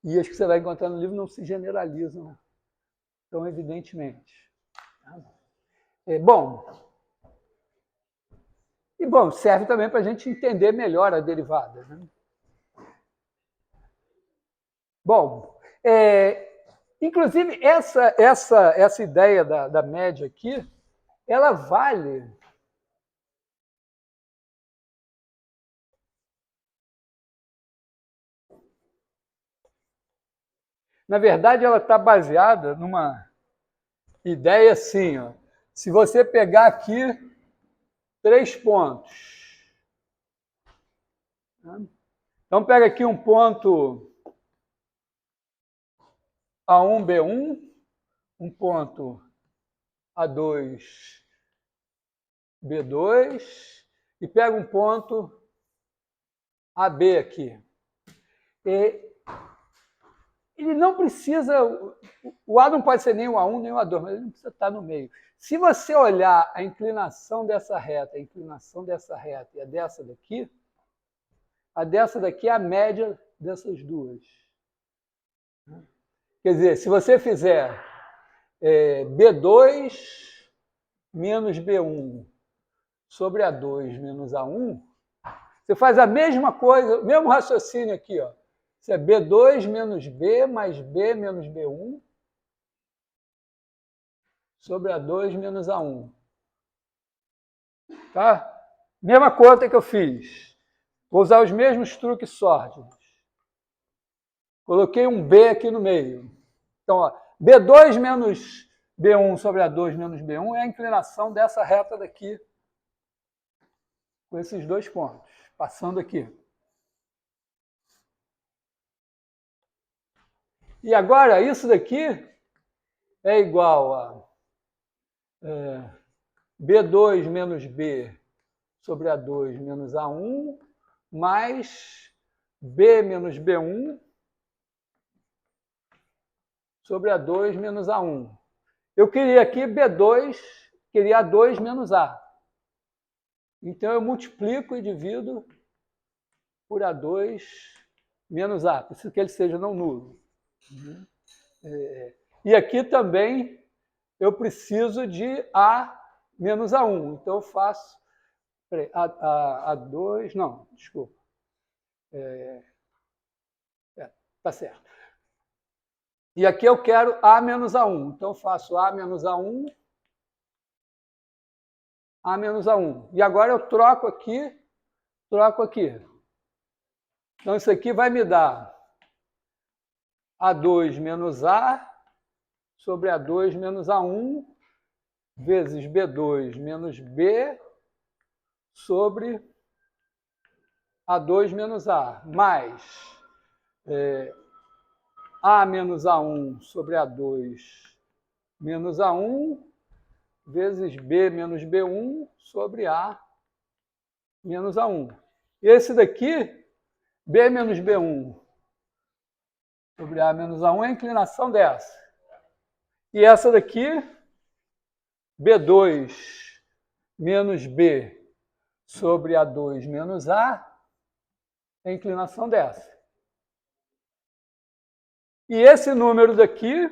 e as que você vai encontrar no livro não se generalizam tão evidentemente. Bom, serve também para a gente entender melhor a derivada. Né? Bom, inclusive essa ideia da média aqui, ela vale... Na verdade, ela está baseada numa ideia assim, ó. Se você pegar aqui 3 pontos. Então, pega aqui um ponto A1, B1, um ponto A2, B2, e pega um ponto AB aqui. Ele não precisa... O A não pode ser nem o A1, nem o A2, mas ele não precisa estar no meio. Se você olhar a inclinação dessa reta, a inclinação dessa reta e a dessa daqui é a média dessas duas. Quer dizer, se você fizer B2 menos B1 sobre A2 menos A1, você faz a mesma coisa, o mesmo raciocínio aqui, ó. Isso é B2 menos B mais B menos B1 sobre A2 menos A1. Tá? Mesma conta que eu fiz. Vou usar os mesmos truques sórdidos. Coloquei um B aqui no meio. Então, ó, B2 menos B1 sobre A2 menos B1 é a inclinação dessa reta daqui, com esses 2 pontos, passando aqui. E agora, isso daqui é igual a B2 menos B sobre A2 menos A1 mais B menos B1 sobre A2 menos A1. Eu queria aqui B2, queria A2 menos A. Então, eu multiplico e divido por A2 menos A. Preciso que ele seja não nulo. E aqui também eu preciso de A menos A1. Então, eu faço A2... Não, desculpa. Tá certo. E aqui eu quero A menos A1. Então, eu faço A menos A1, A menos A1. E agora eu troco aqui, troco aqui. Então, isso aqui vai me dar A2 menos A sobre A2 menos A1 vezes B2 menos B sobre A2 menos A, mais A menos A1 sobre A2 menos A1 vezes B menos B1 sobre A menos A1. Esse daqui, B menos B1 sobre A menos A1 é a inclinação dessa. E essa daqui, B2 menos B sobre A2 menos A, é a inclinação dessa. E esse número daqui,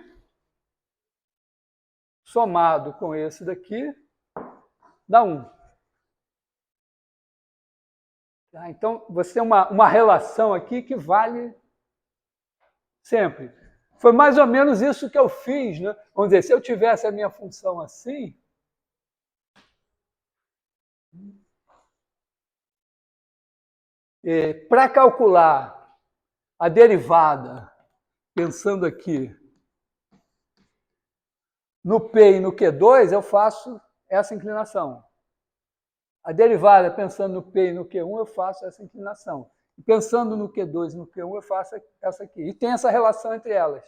somado com esse daqui, dá 1. Tá? Então, você tem uma relação aqui que vale sempre. Foi mais ou menos isso que eu fiz, né? Vamos dizer, se eu tivesse a minha função assim, para calcular a derivada, pensando aqui no P e no Q2, eu faço essa inclinação. A derivada, pensando no P e no Q1, eu faço essa inclinação. E pensando no Q2 e no Q1, eu faço essa aqui. E tem essa relação entre elas.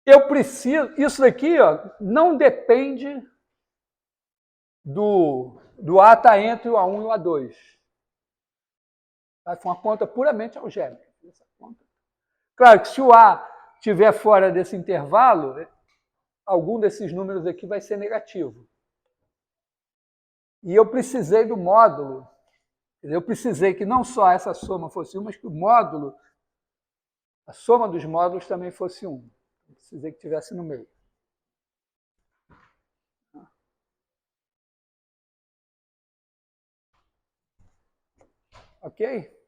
Eu preciso... Isso daqui, ó, não depende do A está entre o A1 e o A2. Foi uma conta puramente algébrica. Claro que se o A estiver fora desse intervalo, algum desses números aqui vai ser negativo. E eu precisei do módulo. Eu precisei que não só essa soma fosse 1, mas que o módulo, a soma dos módulos também fosse 1. Eu precisei que tivesse no meio. Ok?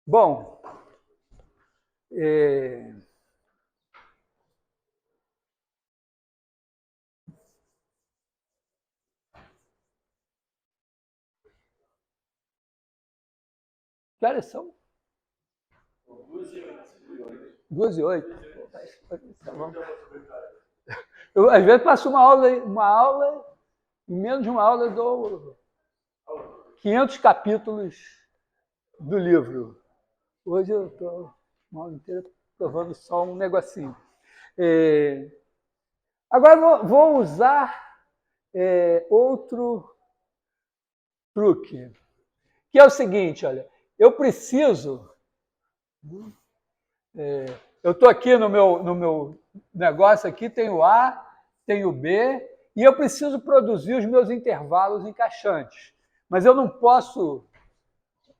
Bom, que horas são? 2h08. Eu, às vezes, passo uma aula, em menos de uma aula, eu dou 500 capítulos do livro. Hoje eu estou uma aula inteira provando só um negocinho. Agora vou usar outro truque, que é o seguinte, olha, eu preciso... eu estou aqui no meu negócio, aqui tem o A, tem o B, e eu preciso produzir os meus intervalos encaixantes. Mas eu não posso...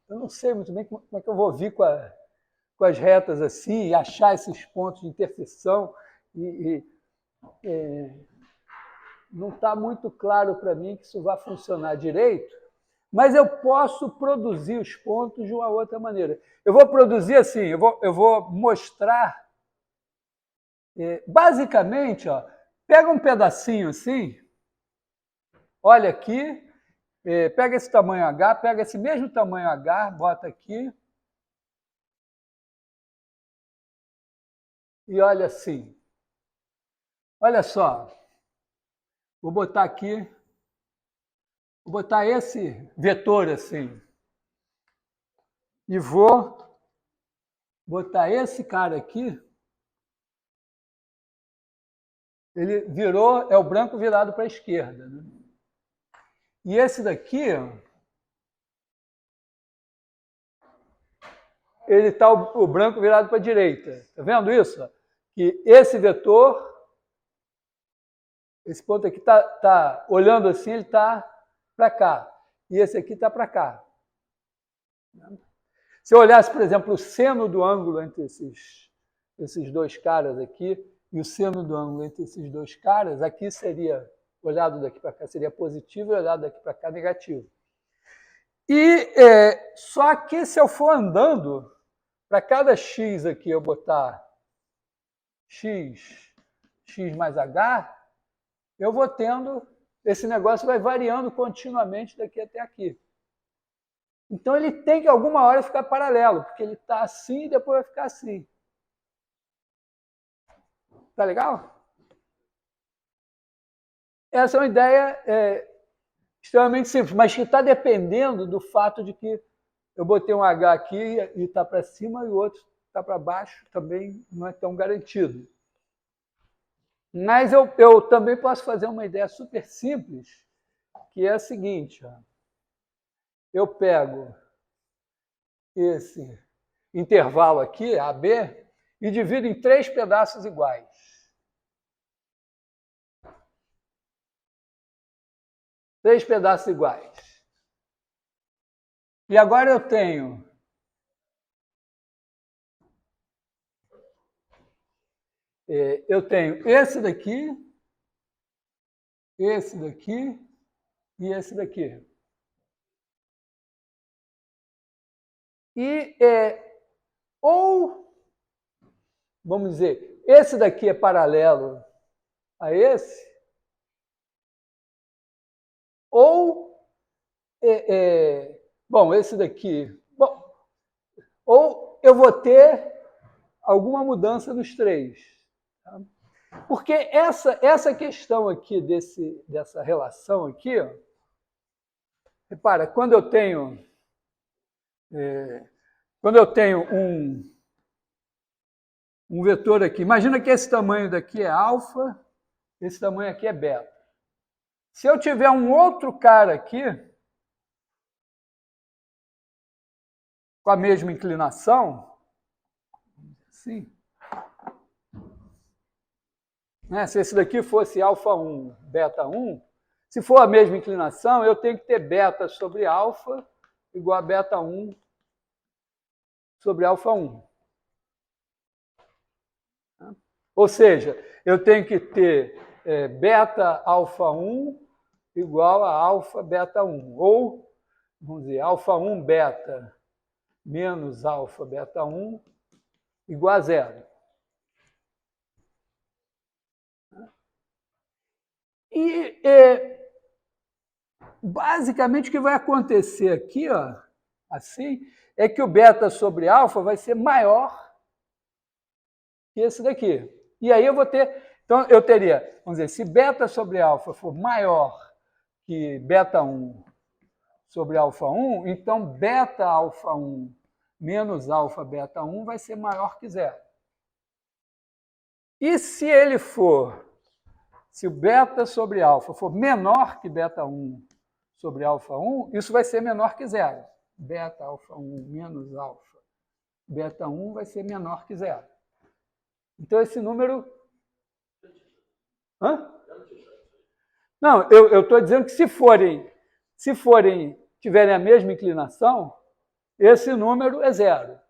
Eu não sei muito bem como é que eu vou vir com as retas assim, e achar esses pontos de interseção, não está muito claro para mim que isso vai funcionar direito, mas eu posso produzir os pontos de uma outra maneira. Eu vou produzir assim, eu vou mostrar, basicamente, ó, pega um pedacinho assim, olha aqui, pega esse tamanho H, pega esse mesmo tamanho H, bota aqui, e olha assim. Olha só, vou botar aqui, vou botar esse vetor assim, e vou botar esse cara aqui, ele virou, é o branco virado para a esquerda, né? E esse daqui, ele está o branco virado para a direita. Está vendo isso? Que esse vetor, esse ponto aqui está olhando assim, ele está para cá. E esse aqui está para cá. Se eu olhasse, por exemplo, o seno do ângulo entre esses dois caras aqui, e o seno do ângulo entre esses dois caras, aqui seria, olhado daqui para cá, seria positivo, e olhado daqui para cá, negativo. E só que se eu for andando, para cada x aqui eu botar x mais h, eu vou tendo, esse negócio vai variando continuamente daqui até aqui. Então ele tem que alguma hora ficar paralelo, porque ele está assim e depois vai ficar assim. Tá legal? Essa é uma ideia extremamente simples, mas que está dependendo do fato de que eu botei um H aqui e está para cima e o outro está para baixo, também não é tão garantido. Mas eu também posso fazer uma ideia super simples, que é a seguinte, ó. Eu pego esse intervalo aqui, AB, e divido em 3 pedaços iguais. Três pedaços iguais. E agora eu tenho esse daqui e esse daqui. E ou, vamos dizer, esse daqui é paralelo a esse, ou, bom, esse daqui, bom, ou eu vou ter alguma mudança nos três. Tá? Porque essa questão aqui dessa relação aqui, ó, repara, quando eu tenho um vetor aqui, imagina que esse tamanho daqui é alfa, esse tamanho aqui é beta. Se eu tiver um outro cara aqui, com a mesma inclinação, assim, né? Se esse daqui fosse alfa 1, beta 1, se for a mesma inclinação, eu tenho que ter beta sobre alfa igual a beta 1 sobre alfa 1. Ou seja, eu tenho que ter beta alfa 1 igual a alfa beta 1. Ou, vamos dizer, alfa 1 beta menos alfa beta 1 igual a 0. E basicamente o que vai acontecer aqui, ó, assim, é que o beta sobre alfa vai ser maior que esse daqui. E aí eu vou ter... Então, eu teria, vamos dizer, se beta sobre alfa for maior que beta 1 sobre alfa 1, então beta alfa 1 menos alfa beta 1 vai ser maior que 0. E se ele for, se o beta sobre alfa for menor que beta 1 sobre alfa 1, isso vai ser menor que 0. Beta alfa 1 menos alfa beta 1 vai ser menor que 0. Então, esse número... Hã? Não, eu estou dizendo que se tiverem a mesma inclinação, esse número é 0.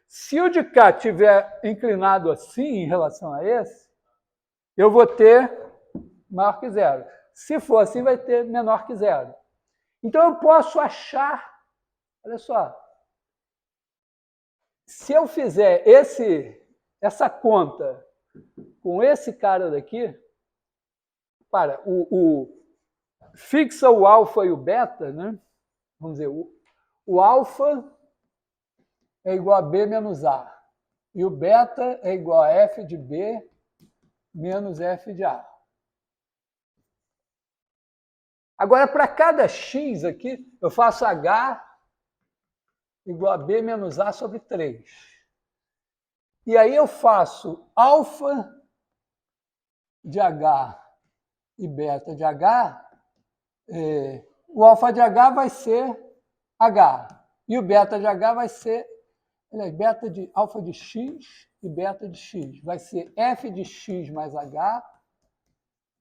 Se o de cá estiver inclinado assim em relação a esse, eu vou ter maior que 0. Se for assim, vai ter menor que 0. Então, eu posso achar, olha só, se eu fizer essa conta com esse cara daqui, para, fixa o alfa e o beta, né? Vamos dizer, o alfa é igual a B menos A. E o beta é igual a F de B menos F de A. Agora, para cada x aqui, eu faço H igual a B menos A sobre 3. E aí eu faço alfa de H e beta de H. O alfa de H vai ser H. E o beta de H vai ser beta de alfa de x e beta de x. Vai ser F de x mais H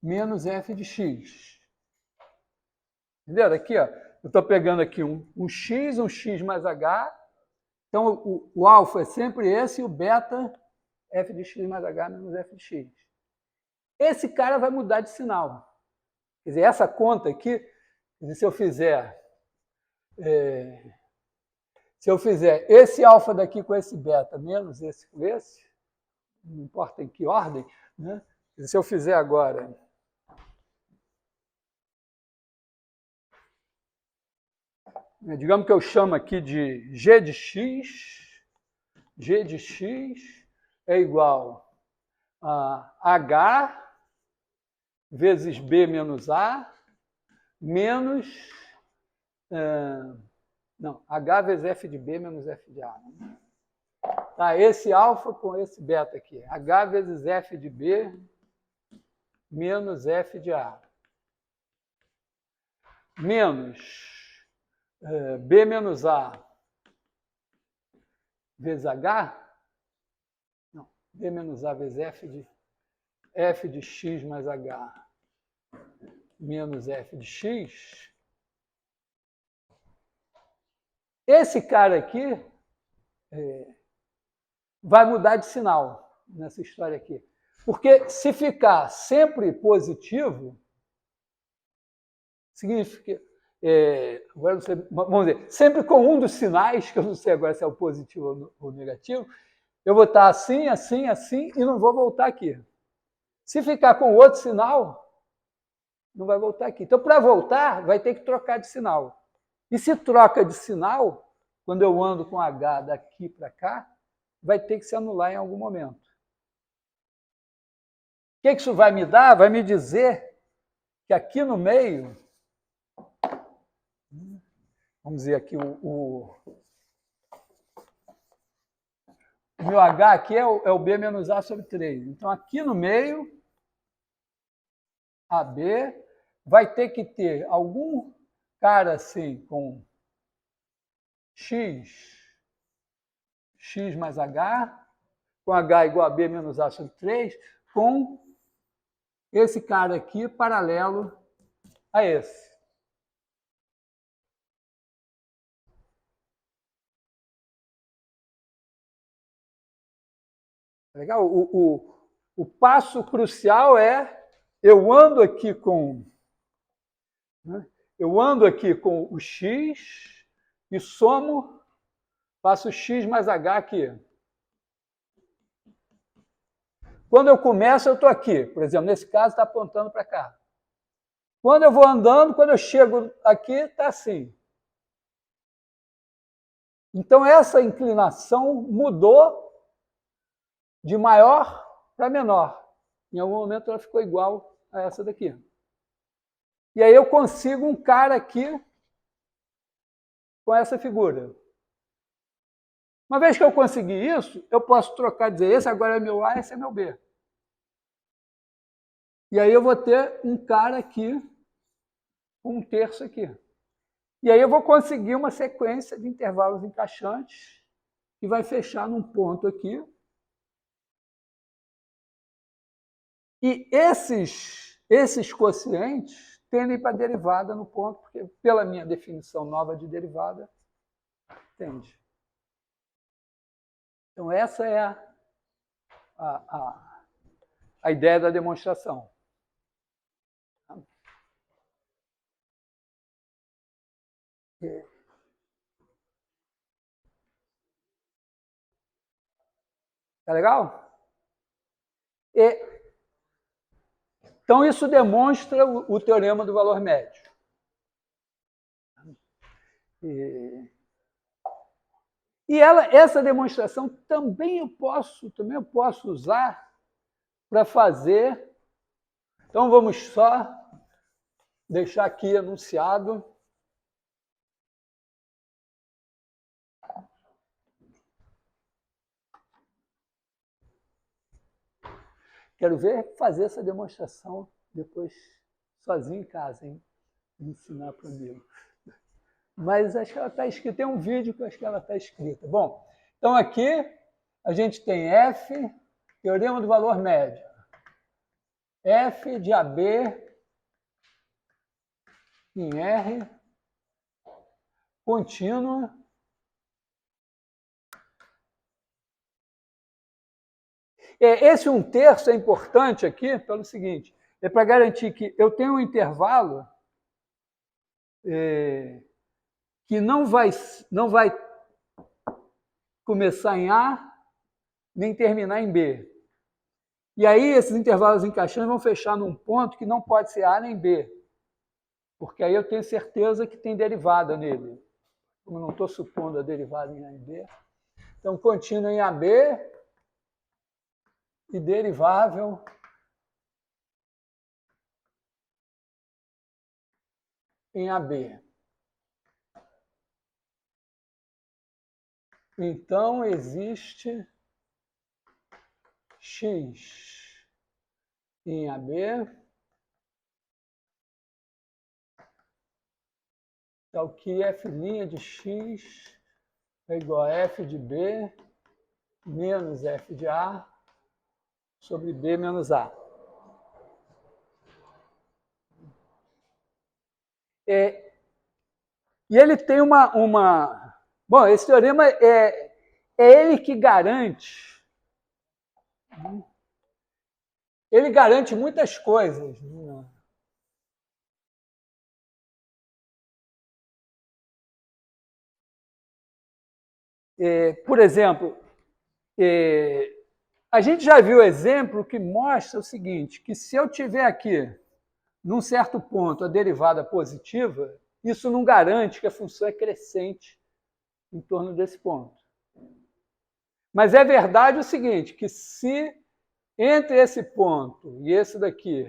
menos F de x. Entendeu? Aqui, ó, eu estou pegando aqui um x mais H. Então, o alfa é sempre esse e o beta, F de x mais H menos F de x. Esse cara vai mudar de sinal. Quer dizer, essa conta aqui, se eu fizer esse alfa daqui com esse beta menos esse com esse, não importa em que ordem, né? Se eu fizer agora digamos que eu chamo aqui de G de x é igual a H vezes B menos A menos... H vezes F de B menos F de A. Tá, esse alfa com esse beta aqui. H vezes F de B menos F de A. Menos B menos A vezes H. Não, B menos A vezes F de x mais H menos F de x. Esse cara aqui vai mudar de sinal nessa história aqui. Porque se ficar sempre positivo, significa... agora não sei, vamos dizer, sempre com um dos sinais, que eu não sei agora se é o positivo ou o negativo, eu vou estar assim, assim, assim, e não vou voltar aqui. Se ficar com outro sinal, não vai voltar aqui. Então, para voltar, vai ter que trocar de sinal. E se troca de sinal, quando eu ando com H daqui para cá, vai ter que se anular em algum momento. O que isso vai me dar? Vai me dizer que aqui no meio, vamos dizer aqui, o meu H aqui é o B menos A sobre 3. Então, aqui no meio, AB vai ter que ter algum cara assim com x mais h, com h igual a b menos a sobre 3, com esse cara aqui paralelo a esse. Legal? O passo crucial é eu ando aqui com o x e somo, faço x mais h aqui. Quando eu começo, eu estou aqui. Por exemplo, nesse caso, está apontando para cá. Quando eu vou andando, quando eu chego aqui, está assim. Então, essa inclinação mudou de maior para menor. Em algum momento, ela ficou igual a essa daqui. E aí eu consigo um cara aqui com essa figura. Uma vez que eu consegui isso, eu posso trocar e dizer, esse agora é meu A, esse é meu B. E aí eu vou ter um cara aqui, um terço aqui. E aí eu vou conseguir uma sequência de intervalos encaixantes que vai fechar num ponto aqui. E esses quocientes tendem para a derivada no ponto, porque pela minha definição nova de derivada, tende. Então essa é a ideia da demonstração. Tá legal? Então, isso demonstra o teorema do valor médio. Essa demonstração também eu posso usar para fazer. Então, vamos só deixar aqui enunciado. Quero ver fazer essa demonstração depois sozinho em casa, hein? Ensinar para mim. Mas acho que ela está escrita. Tem um vídeo que eu acho que ela está escrita. Bom, então aqui a gente tem F, teorema do valor médio. F de AB em R, contínua. Esse 1/3 é importante aqui pelo seguinte, é para garantir que eu tenho um intervalo que não vai começar em A nem terminar em B. E aí esses intervalos encaixantes vão fechar num ponto que não pode ser A nem B, porque aí eu tenho certeza que tem derivada nele. Como eu não estou supondo a derivada em A e B. Então, contínuo em AB e derivável em AB. Então, existe x em AB, então que f' de x é igual a f de B menos f de A sobre B menos A. E ele tem uma... Bom, esse teorema é ele que garante... Ele garante muitas coisas. Por exemplo, a gente já viu exemplo que mostra o seguinte, que se eu tiver aqui, num certo ponto, a derivada positiva, isso não garante que a função é crescente em torno desse ponto. Mas é verdade o seguinte, que se entre esse ponto e esse daqui,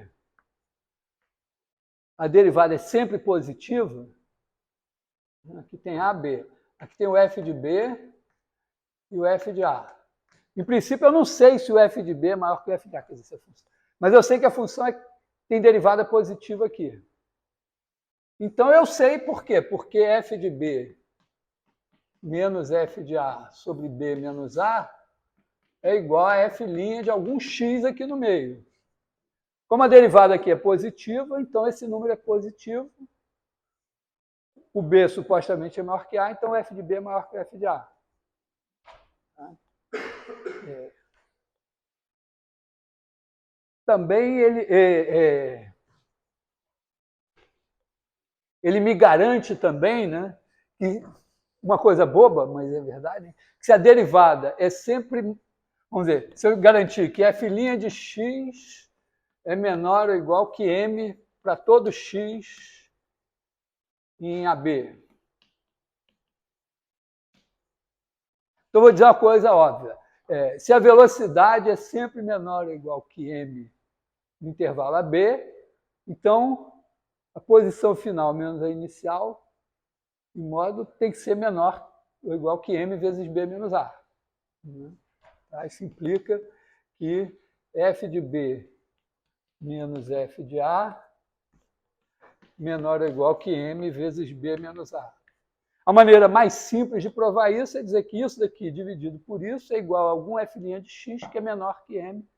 a derivada é sempre positiva, aqui tem A, B, aqui tem o f de B e o f de A. Em princípio, eu não sei se o f de B é maior que o f de A, quer dizer, essa função. Mas eu sei que a função tem derivada positiva aqui. Então, eu sei por quê. Porque f de B menos f de A sobre B menos A é igual a f' de algum x aqui no meio. Como a derivada aqui é positiva, então esse número é positivo. O B supostamente é maior que A, então f de B é maior que f de A. Também ele me garante também, né, que uma coisa boba, mas é verdade, que se a derivada é sempre, vamos dizer, se eu garantir que f' de x é menor ou igual que m para todo x em AB. Então, vou dizer uma coisa óbvia. Se a velocidade é sempre menor ou igual que m no intervalo AB, então a posição final menos a inicial, de modo tem que ser menor ou igual que m vezes b menos a. Tá? Isso implica que f de b menos f de a menor ou igual que m vezes b menos a. A maneira mais simples de provar isso é dizer que isso daqui dividido por isso é igual a algum f' de x que é menor que m,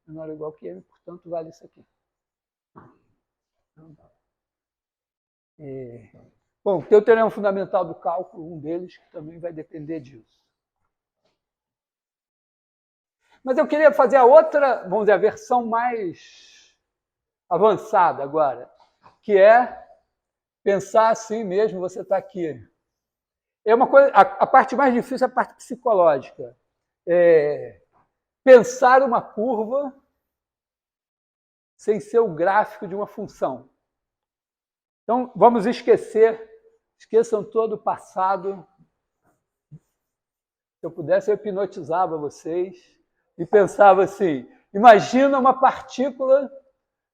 menor ou igual que m, portanto vale isso aqui. Bom, tem o teorema fundamental do cálculo, um deles, que também vai depender disso. Mas eu queria fazer a outra, vamos dizer, a versão mais avançada agora, que é pensar assim mesmo, você está aqui. É uma coisa, a parte mais difícil é a parte psicológica. Pensar uma curva sem ser o gráfico de uma função. Então, vamos esqueçam todo o passado. Se eu pudesse, eu hipnotizava vocês e pensava assim, imagina uma partícula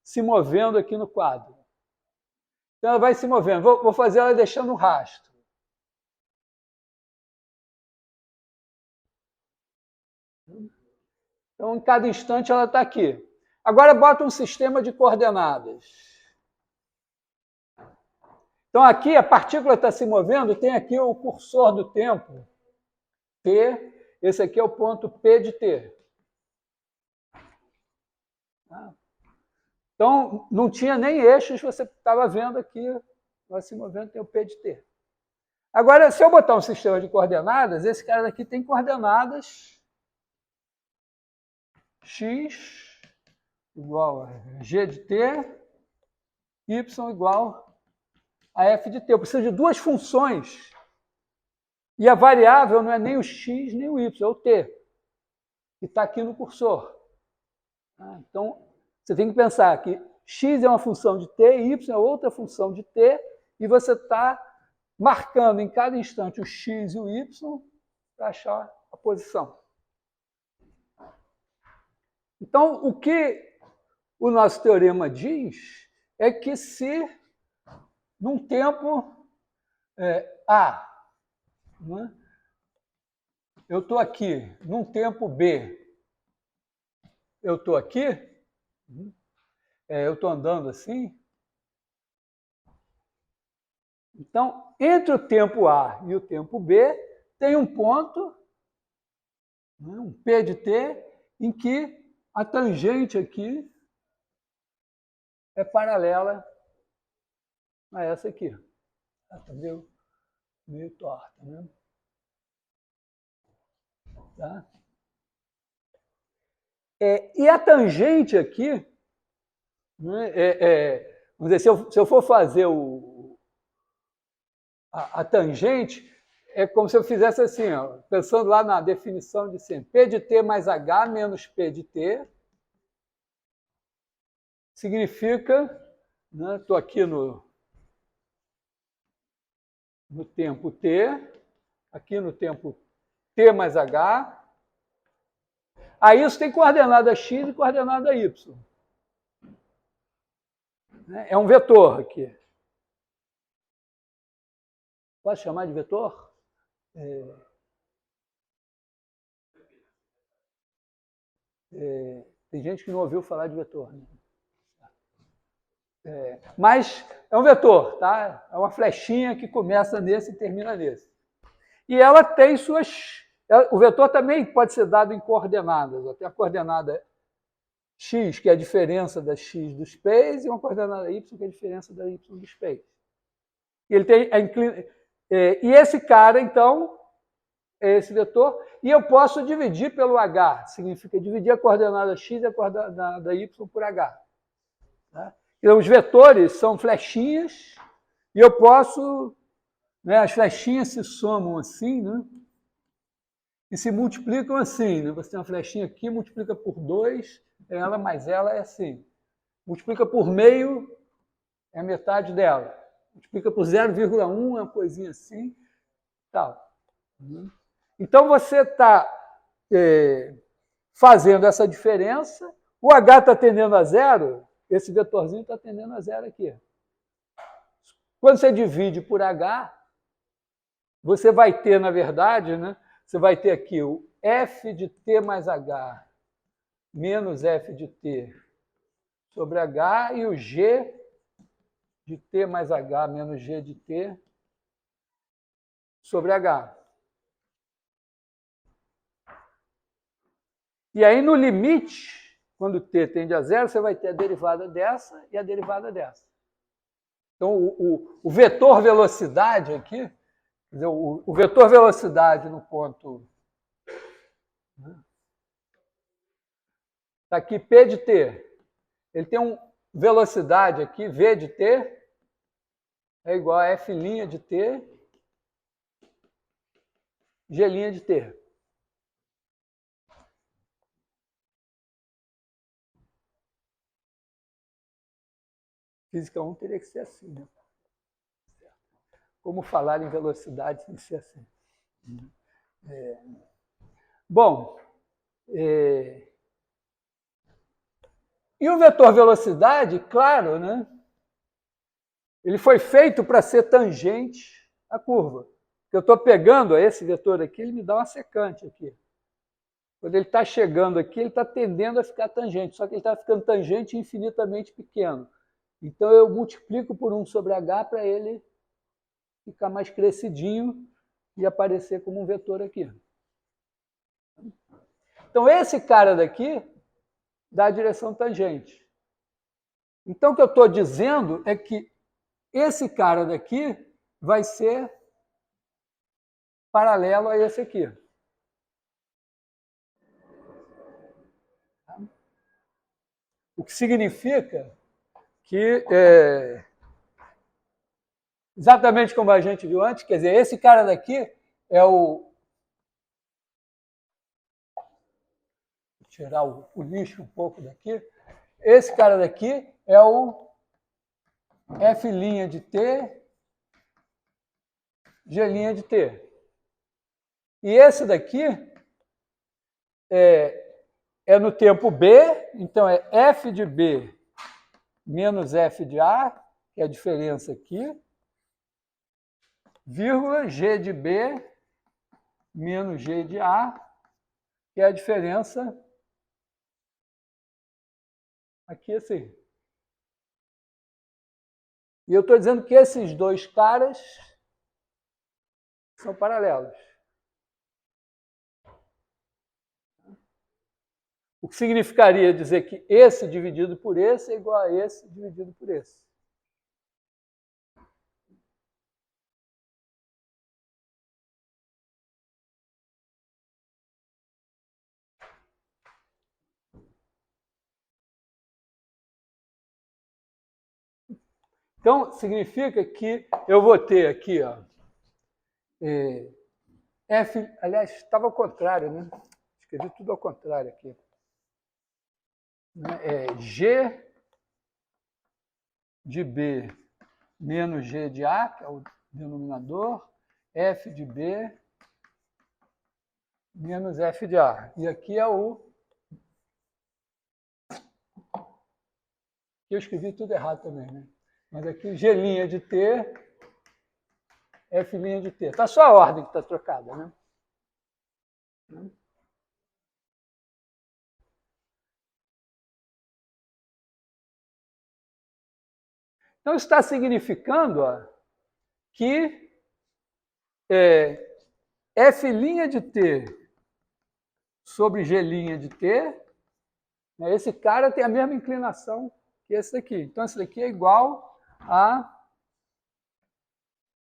se movendo aqui no quadro. Então, ela vai se movendo. Vou fazer ela deixando um rastro. Então, em cada instante, ela está aqui. Agora, bota um sistema de coordenadas. Então, aqui, a partícula está se movendo, tem aqui o cursor do tempo, T. Esse aqui é o ponto P de T. Então, não tinha nem eixos, você estava vendo aqui, vai se movendo, tem o P de T. Agora, se eu botar um sistema de coordenadas, esse cara aqui tem coordenadas x igual a g de t, y igual a f de t. Eu preciso de duas funções. E a variável não é nem o x nem o y, é o t, que está aqui no cursor. Então, você tem que pensar que x é uma função de t, y é outra função de t, e você está marcando em cada instante o x e o y para achar a posição. Então, o que o nosso teorema diz é que se num tempo A, né, eu estou aqui, num tempo B, eu estou aqui, eu estou andando assim. Então, entre o tempo A e o tempo B, tem um ponto, né, um P de T, em que a tangente aqui é paralela a essa aqui. Está meio torta, né? Tá? E a tangente aqui, né, vamos dizer, se eu for fazer a tangente, é como se eu fizesse assim, ó, pensando lá na definição de sempre, P de T mais H menos P de T, significa, estou aqui no tempo T, aqui no tempo T mais H, aí isso tem coordenada x e coordenada y. É um vetor aqui. Posso chamar de vetor? Tem gente que não ouviu falar de vetor. Né? Mas é um vetor, tá? É uma flechinha que começa nesse e termina nesse. E ela tem suas... O vetor também pode ser dado em coordenadas. Tem a coordenada x, que é a diferença da x do space, e uma coordenada y, que é a diferença da y do space. E ele tem e esse cara, então, é esse vetor, e eu posso dividir pelo h, significa dividir a coordenada x e a coordenada y por h. Tá? Então, os vetores são flechinhas, e eu posso... Né, as flechinhas se somam assim, né? E se multiplicam assim. Né? Você tem uma flechinha aqui, multiplica por 2, ela mais ela é assim. Multiplica por meio, é a metade dela. Multiplica por 0,1, é uma coisinha assim. Tal. Então, você está fazendo essa diferença, o h está tendendo a zero, esse vetorzinho está tendendo a zero aqui. Quando você divide por h, você vai ter, na verdade, né, você vai ter aqui o f de t mais h menos f de t sobre h e o g de t mais h menos g de t sobre h. E aí, no limite, quando t tende a zero, você vai ter a derivada dessa e a derivada dessa. Então, o vetor velocidade aqui, quer dizer, o vetor velocidade no ponto... Está aqui P de t. Ele tem uma velocidade aqui, V de t, é igual a F' de t, G' de t. Física 1 teria que ser assim, né? Como falar em velocidade tem que ser assim. Bom, e o vetor velocidade, claro, né? Ele foi feito para ser tangente à curva. Eu estou pegando esse vetor aqui, ele me dá uma secante aqui. Quando ele está chegando aqui, ele está tendendo a ficar tangente, só que ele está ficando tangente infinitamente pequeno. Então, eu multiplico por 1 sobre h para ele ficar mais crescidinho e aparecer como um vetor aqui. Então, esse cara daqui dá a direção tangente. Então, o que eu estou dizendo é que esse cara daqui vai ser paralelo a esse aqui. O que significa que, exatamente como a gente viu antes, quer dizer, esse cara daqui é o... Vou tirar o lixo um pouco daqui. Esse cara daqui é o F' de t, G' de t. E esse daqui é no tempo B, então é F de B menos F de A, que é a diferença aqui, vírgula G de B menos G de A, que é a diferença aqui assim. E eu estou dizendo que esses dois caras são paralelos. O que significaria dizer que esse dividido por esse é igual a esse dividido por esse. Então, significa que eu vou ter aqui, ó, F, aliás, estava ao contrário, né? Escrevi tudo ao contrário aqui. G de B menos G de A, que é o denominador, F de B menos F de A. E aqui é o... Eu escrevi tudo errado também, né? Mas aqui G' de T, F' de T. Está só a ordem que está trocada, né? Então, isso está significando que F' de T sobre G' de T, né, esse cara tem a mesma inclinação que esse daqui. Então, esse daqui é igual a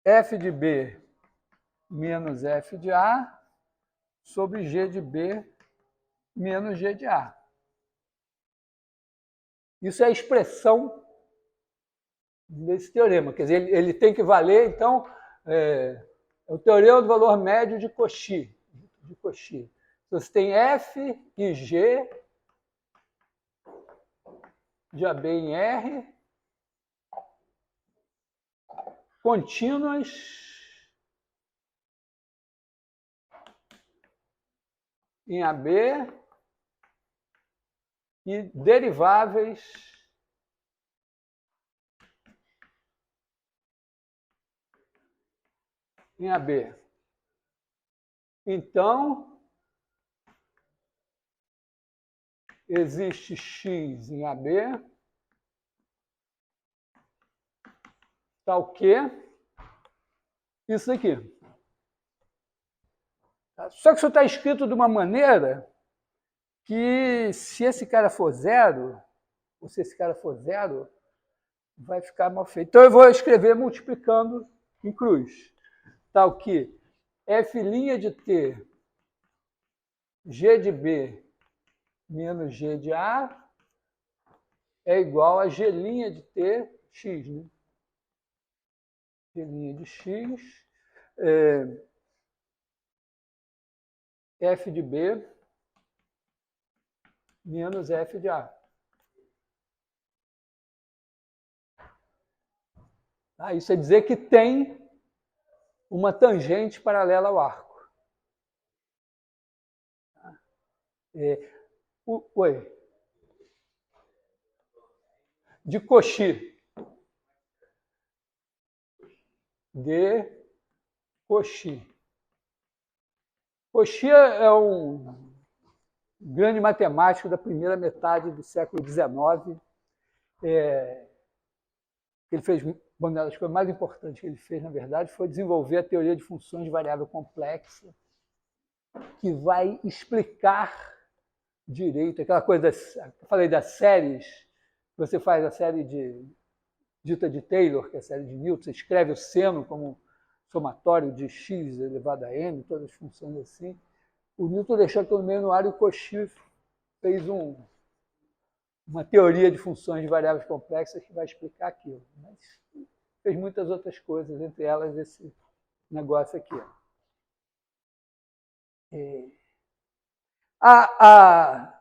F de B menos F de A sobre G de B menos G de A. Isso é a expressão desse teorema. Quer dizer, ele tem que valer, então, é o teorema do valor médio de Cauchy. Se você tem F e G de AB em R contínuas em AB e deriváveis em AB. Então, existe X em AB, tal que isso aqui. Só que isso está escrito de uma maneira que, se esse cara for zero, ou se esse cara for zero, vai ficar mal feito. Então, eu vou escrever multiplicando em cruz. Tal que F' de T, G de B menos G de A é igual a G' de T, X, né? G' de X, F de B menos F de A. Isso é dizer que tem uma tangente paralela ao arco. Oi. De Cauchy. De Cauchy. Cauchy é um grande matemático da primeira metade do século XIX. Ele fez, uma das coisas mais importantes que ele fez, na verdade, foi desenvolver a teoria de funções de variável complexa, que vai explicar direito aquela coisa, eu falei das séries, você faz a série dita de Taylor, que é a série de Newton, você escreve o seno como somatório de x elevado a n, todas as funções assim. O Newton deixou aquilo meio no ar e o Cauchy fez uma teoria de funções de variáveis complexas que vai explicar aquilo. Mas fez muitas outras coisas, entre elas esse negócio aqui. A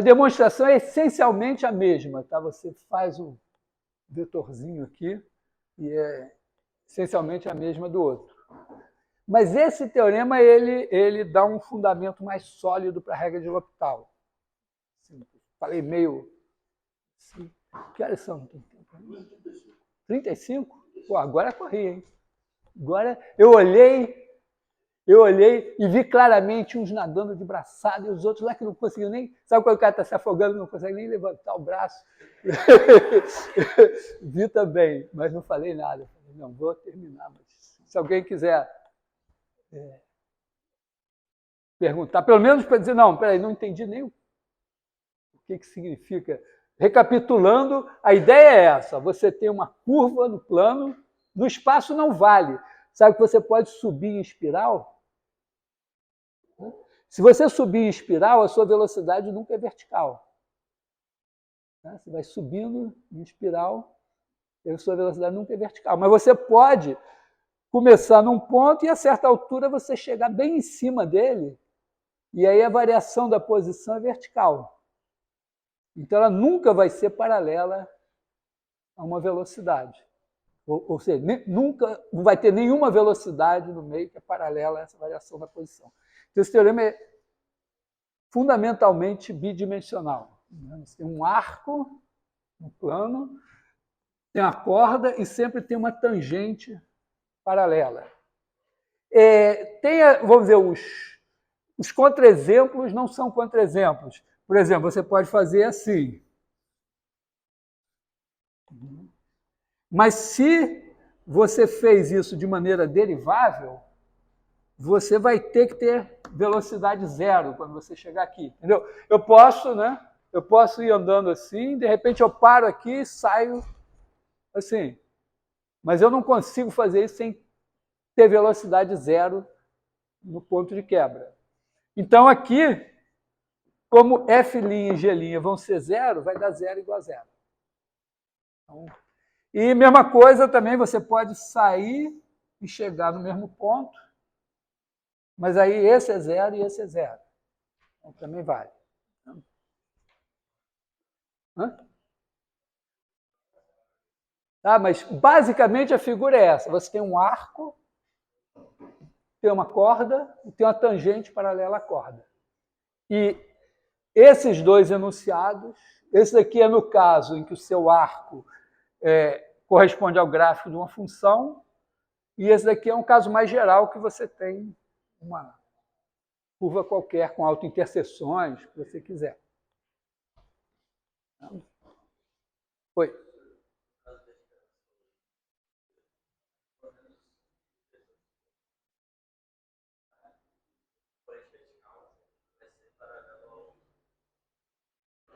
demonstração é essencialmente a mesma, tá? Você faz o vetorzinho aqui e é essencialmente a mesma do outro. Mas esse teorema ele dá um fundamento mais sólido para a regra de L'Hopital. Falei meio... Assim, que horas são? 35? Pô, agora corri, hein? Agora eu olhei e vi claramente uns nadando de braçada e os outros lá que não conseguiam nem... Sabe quando o cara está se afogando e não consegue nem levantar o braço? Vi também, mas não falei nada. Falei, não, vou terminar. Mas se alguém quiser perguntar, pelo menos para dizer, não, peraí, não entendi nem o que significa. Recapitulando, a ideia é essa, você tem uma curva no plano, no espaço não vale. Sabe que você pode subir em espiral? Se você subir em espiral, a sua velocidade nunca é vertical. Você vai subindo em espiral, e a sua velocidade nunca é vertical. Mas você pode começar num ponto e, a certa altura, você chegar bem em cima dele, e aí a variação da posição é vertical. Então, ela nunca vai ser paralela a uma velocidade. Ou seja, nunca não vai ter nenhuma velocidade no meio que é paralela a essa variação da posição. Então, esse teorema é fundamentalmente bidimensional. Você tem um arco no plano, tem a corda e sempre tem uma tangente paralela. Vamos dizer, os contra-exemplos não são contra-exemplos. Por exemplo, você pode fazer assim. Mas se você fez isso de maneira derivável, você vai ter que ter velocidade zero quando você chegar aqui, entendeu? Eu posso, né? Eu posso ir andando assim, de repente eu paro aqui e saio assim. Mas eu não consigo fazer isso sem ter velocidade zero no ponto de quebra. Então aqui, como F' e G' vão ser zero, vai dar zero igual a zero. Então, e mesma coisa também, você pode sair e chegar no mesmo ponto, mas aí esse é zero e esse é zero. Então também vale. Hã? Tá, mas basicamente a figura é essa. Você tem um arco, tem uma corda e tem uma tangente paralela à corda. E esses dois enunciados, esse daqui é no caso em que o seu arco corresponde ao gráfico de uma função, e esse daqui é um caso mais geral que você tem uma curva qualquer com autointerseções, o que você quiser. Oi.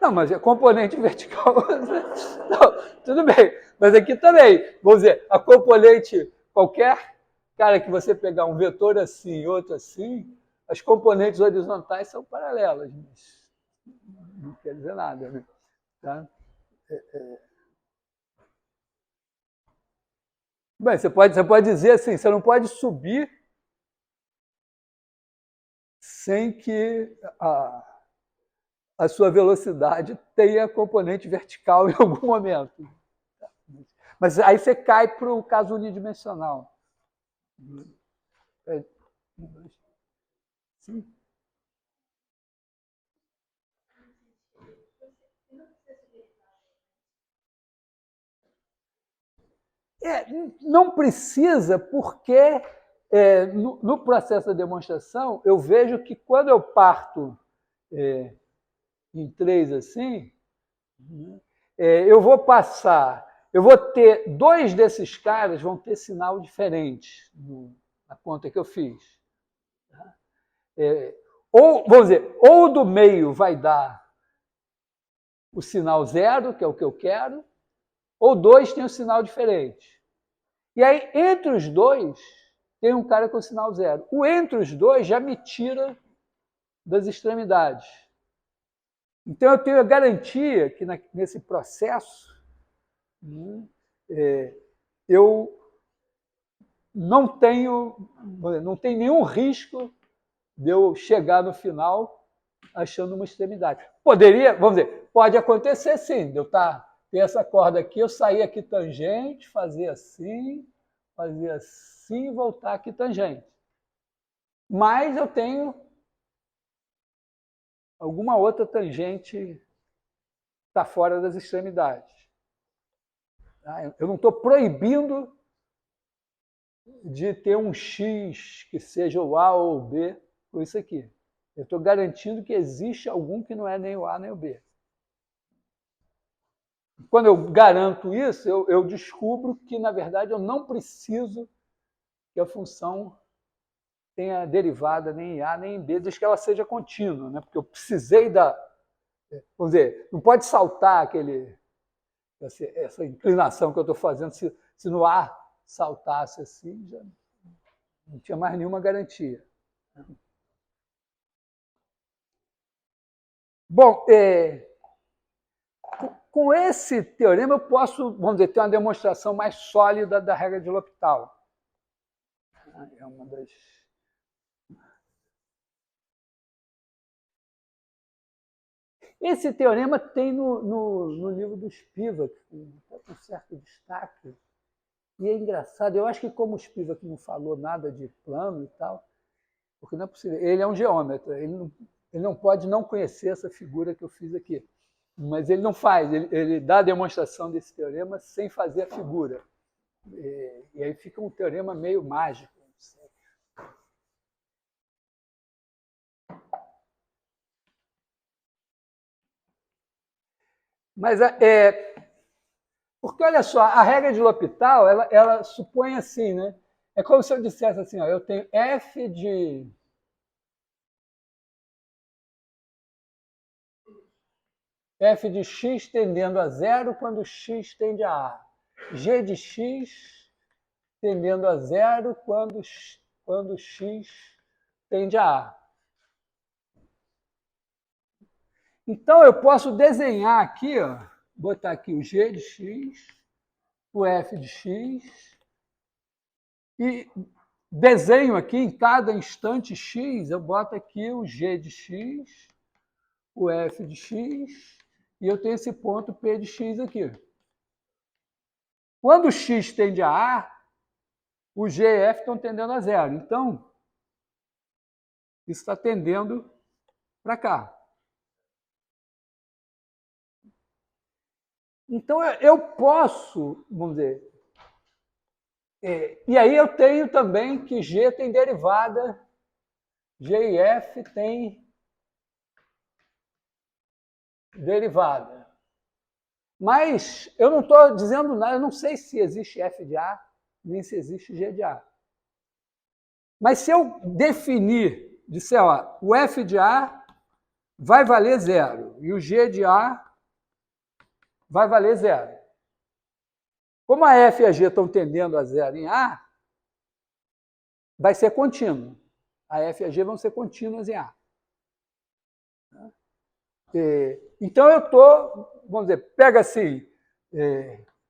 Não, mas é componente vertical. Não, tudo bem. Mas aqui também, vamos dizer, a componente, qualquer cara que você pegar um vetor assim e outro assim, as componentes horizontais são paralelas, mas não quer dizer nada. Né? Tá? Bem, você pode dizer assim, você não pode subir sem que a sua velocidade tenha componente vertical em algum momento. Mas aí você cai para o caso unidimensional. Sim. Não precisa, porque no processo da demonstração eu vejo que quando eu parto em 3 assim, eu vou passar, eu vou ter, dois desses caras vão ter sinal diferente na conta que eu fiz. Ou, vamos dizer, ou do meio vai dar o sinal zero, que é o que eu quero, ou dois tem um sinal diferente. E aí, entre os dois, tem um cara com sinal zero. O entre os dois já me tira das extremidades. Então, eu tenho a garantia que nesse processo eu não tenho nenhum risco de eu chegar no final achando uma extremidade. Poderia, vamos dizer, pode acontecer sim, de eu ter essa corda aqui, eu sair aqui tangente, fazer assim e voltar aqui tangente. Mas eu tenho alguma outra tangente que está fora das extremidades. Eu não estou proibindo de ter um X que seja o A ou o B com isso aqui. Eu estou garantindo que existe algum que não é nem o A nem o B. Quando eu garanto isso, eu descubro que, na verdade, eu não preciso que a função tenha derivada nem em A nem em B, desde que ela seja contínua, né? Porque eu precisei vamos dizer, não pode saltar essa inclinação que eu estou fazendo. Se no A saltasse assim, já não tinha mais nenhuma garantia. Bom, com esse teorema eu posso, vamos dizer, ter uma demonstração mais sólida da regra de L'Hopital. É uma das... Esse teorema tem no livro do Spivak, com certo destaque. E é engraçado, eu acho que como o Spivak não falou nada de plano e tal, porque não é possível, ele é um geômetra, ele não pode não conhecer essa figura que eu fiz aqui. Mas ele não faz, ele dá a demonstração desse teorema sem fazer a figura. E aí fica um teorema meio mágico. Mas Porque, olha só, a regra de L'Hopital, ela supõe assim, né? É como se eu dissesse assim, ó, eu tenho f de x tendendo a zero quando x tende a A. G de x tendendo a zero quando x tende a A. Então, eu posso desenhar aqui, ó, botar aqui o G de x, o f de x, e desenho aqui em cada instante x, eu boto aqui o G de x, o f de x, e eu tenho esse ponto P de x aqui. Quando x tende a A, o G e F estão tendendo a zero. Então, isso está tendendo para cá. Então, eu posso, vamos dizer... e aí eu tenho também que G tem derivada, G e F tem derivada. Mas eu não estou dizendo nada, eu não sei se existe F de A, nem se existe G de A. Mas se eu definir, disser, ó, o F de A vai valer zero e o G de A vai valer zero. Como a F e a G estão tendendo a zero em A, vai ser contínuo. A F e a G vão ser contínuas em A. Então eu estou, vamos dizer, pega assim,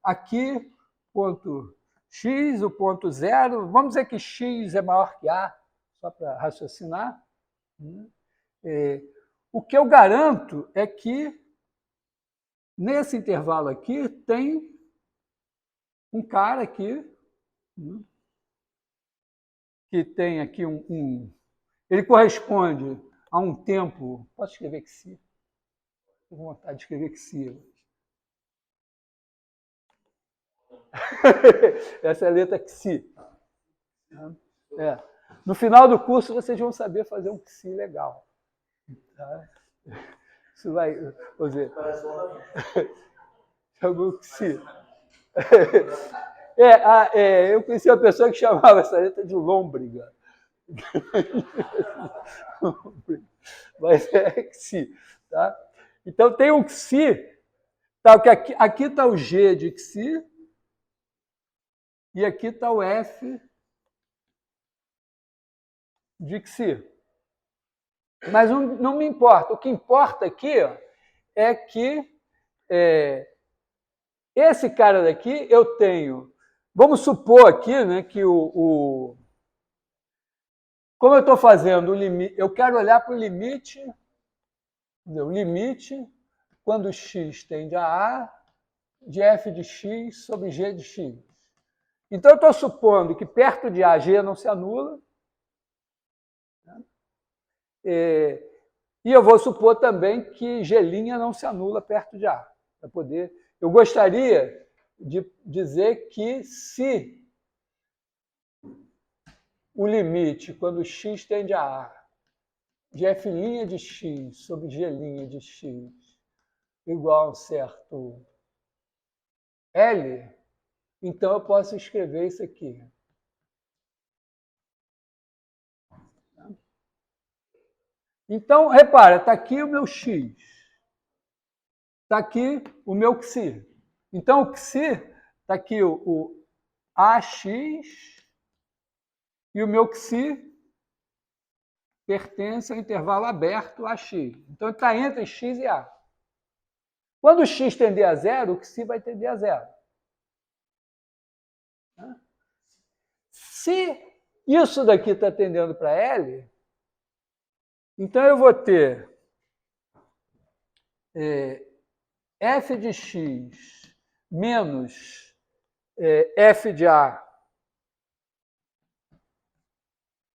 aqui, ponto x, o ponto zero, vamos dizer que x é maior que A, só para raciocinar. O que eu garanto é que nesse intervalo aqui tem um cara aqui, que tem aqui ele corresponde a um tempo... Posso escrever que sim? Tenho vontade de escrever que sim. Essa é a letra Xi. No final do curso, vocês vão saber fazer um Xi legal. Tá? Isso vai... Vou dizer... Chamou Xi. Eu conheci uma pessoa que chamava essa letra de lômbrega. Mas é Xi. Tá? Então, tem um Xi... Tá, que aqui está o G de Xi, e aqui está o F de Xi. Mas não me importa. O que importa aqui, ó, é que esse cara daqui eu tenho... Vamos supor aqui, né, que como eu estou fazendo o limite, eu quero olhar para o limite quando x tende a A de f de x sobre g de x. Então, eu estou supondo que perto de A, G não se anula. E eu vou supor também que G' não se anula perto de A. Para poder... Eu gostaria de dizer que se o limite, quando x tende a A, de f' de x sobre G' de x igual a um certo L, então eu posso escrever isso aqui. Então, repara, está aqui o meu x. Está aqui o meu Xi. Então, o Xi, está aqui o AX, e o meu Xi pertence ao intervalo aberto AX. Então, está entre x e A. Quando o x tender a zero, o Xi vai tender a zero. Se isso daqui está tendendo para L, então eu vou ter f de x menos f de A,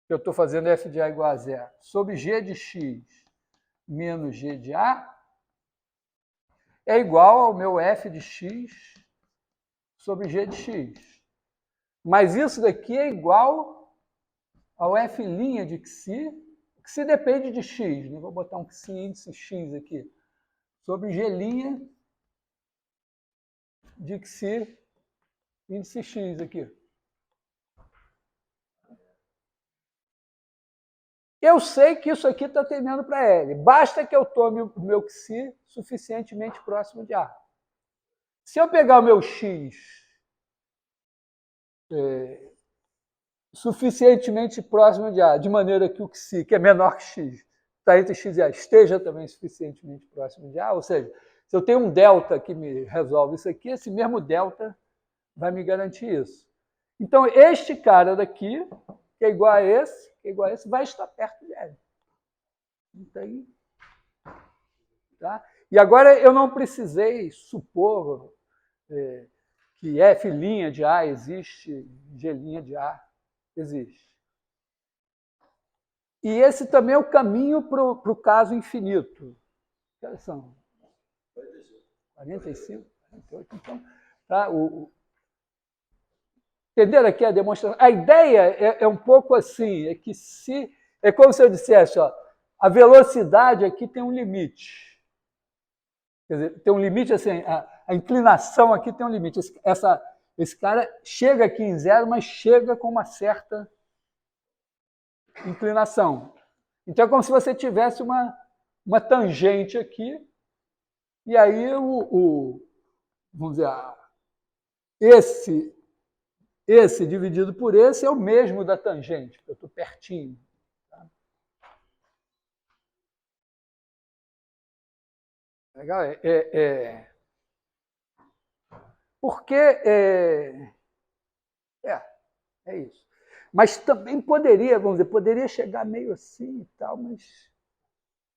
que eu estou fazendo f de A igual a zero, sobre g de x menos g de A, é igual ao meu f de x sobre g de x. Mas isso daqui é igual ao f' de Xi, Xi depende de x, né? Vou botar um Xi índice x aqui, sobre g' de Xi índice X aqui. Eu sei que isso aqui está tendendo para L. Basta que eu tome o meu Xi suficientemente próximo de A. Se eu pegar o meu X suficientemente próximo de A, de maneira que o Xi, que é menor que X, está entre X e A, esteja também suficientemente próximo de A, ou seja, se eu tenho um delta que me resolve isso aqui, esse mesmo delta vai me garantir isso. Então, este cara daqui, que é igual a esse, vai estar perto de L. Não tem. Tá? E agora eu não precisei supor que F' de A existe, G' de A existe. E esse também é o caminho para o caso infinito. Que horas são? 45, 48. Então, tá? Entenderam aqui a demonstração? A ideia é um pouco assim, é que se... É como se eu dissesse, ó, a velocidade aqui tem um limite. Quer dizer, tem um limite, assim, a inclinação aqui tem um limite. Esse cara chega aqui em zero, mas chega com uma certa inclinação. Então é como se você tivesse uma tangente aqui, e aí vamos dizer, esse dividido por esse é o mesmo da tangente, porque eu estou pertinho. Tá? Legal? Porque é isso. Mas também poderia, vamos dizer, poderia chegar meio assim e tal, mas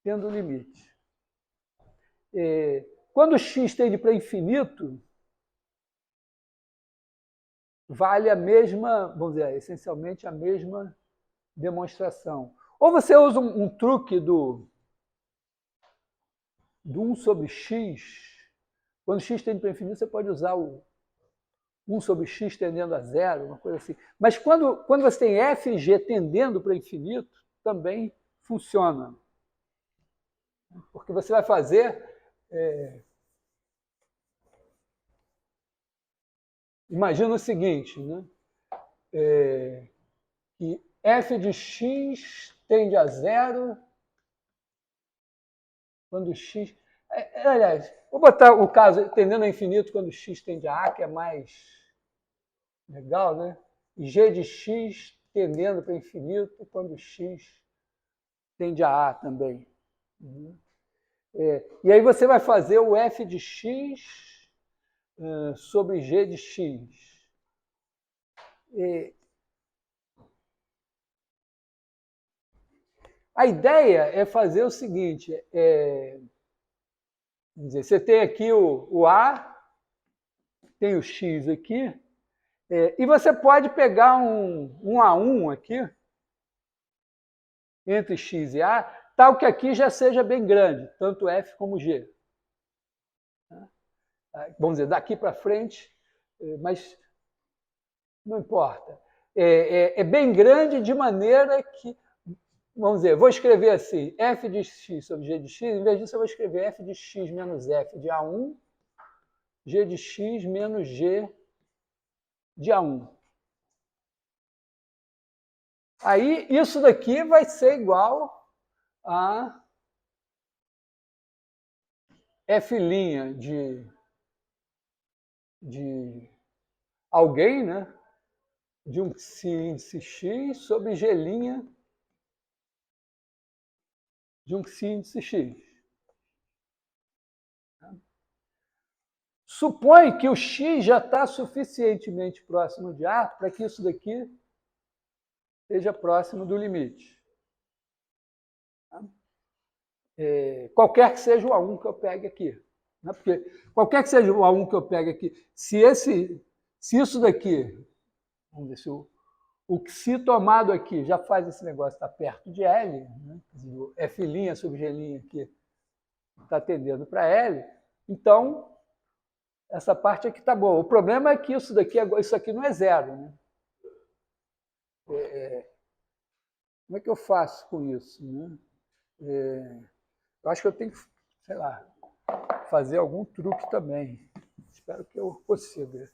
tendo limite. Quando x tende para infinito, vale a mesma, vamos dizer, essencialmente a mesma demonstração. Ou você usa um truque do 1 sobre x. Quando x tende para infinito, você pode usar o 1 sobre x tendendo a zero, uma coisa assim. Mas quando você tem f e g tendendo para infinito, também funciona. Porque você vai fazer... imagina o seguinte, né? Que f de x tende a zero quando x... aliás, vou botar o caso tendendo a infinito quando x tende a A, que é mais legal, né? E g de x tendendo para infinito quando x tende a A também. E aí você vai fazer o f de x sobre g de x. A ideia é fazer o seguinte, vamos dizer, você tem aqui o A, tem o x aqui, e você pode pegar um A1 aqui, entre x e A, tal que aqui já seja bem grande, tanto f como g. Vamos dizer, daqui para frente, mas não importa. É bem grande de maneira que, vamos dizer, vou escrever assim, f de x sobre g de x, em vez disso eu vou escrever f de x menos f de A1, g de x menos g de A1. Aí, isso daqui vai ser igual a f' de alguém, né? De um índice x sobre g' de um índice x. Supõe que o x já está suficientemente próximo de A para que isso daqui seja próximo do limite. Qualquer que seja o A1 que eu pegue aqui. Né? Porque qualquer que seja o A1 que eu pegue aqui, se isso daqui, vamos ver se o Xi tomado aqui já faz esse negócio estar perto de L, né? O F' sobre G' aqui está tendendo para L, então essa parte aqui está boa. O problema é que isso aqui não é zero. Né? Como é que eu faço com isso? Né? Eu acho que eu tenho que, sei lá, fazer algum truque também. Espero que eu consiga.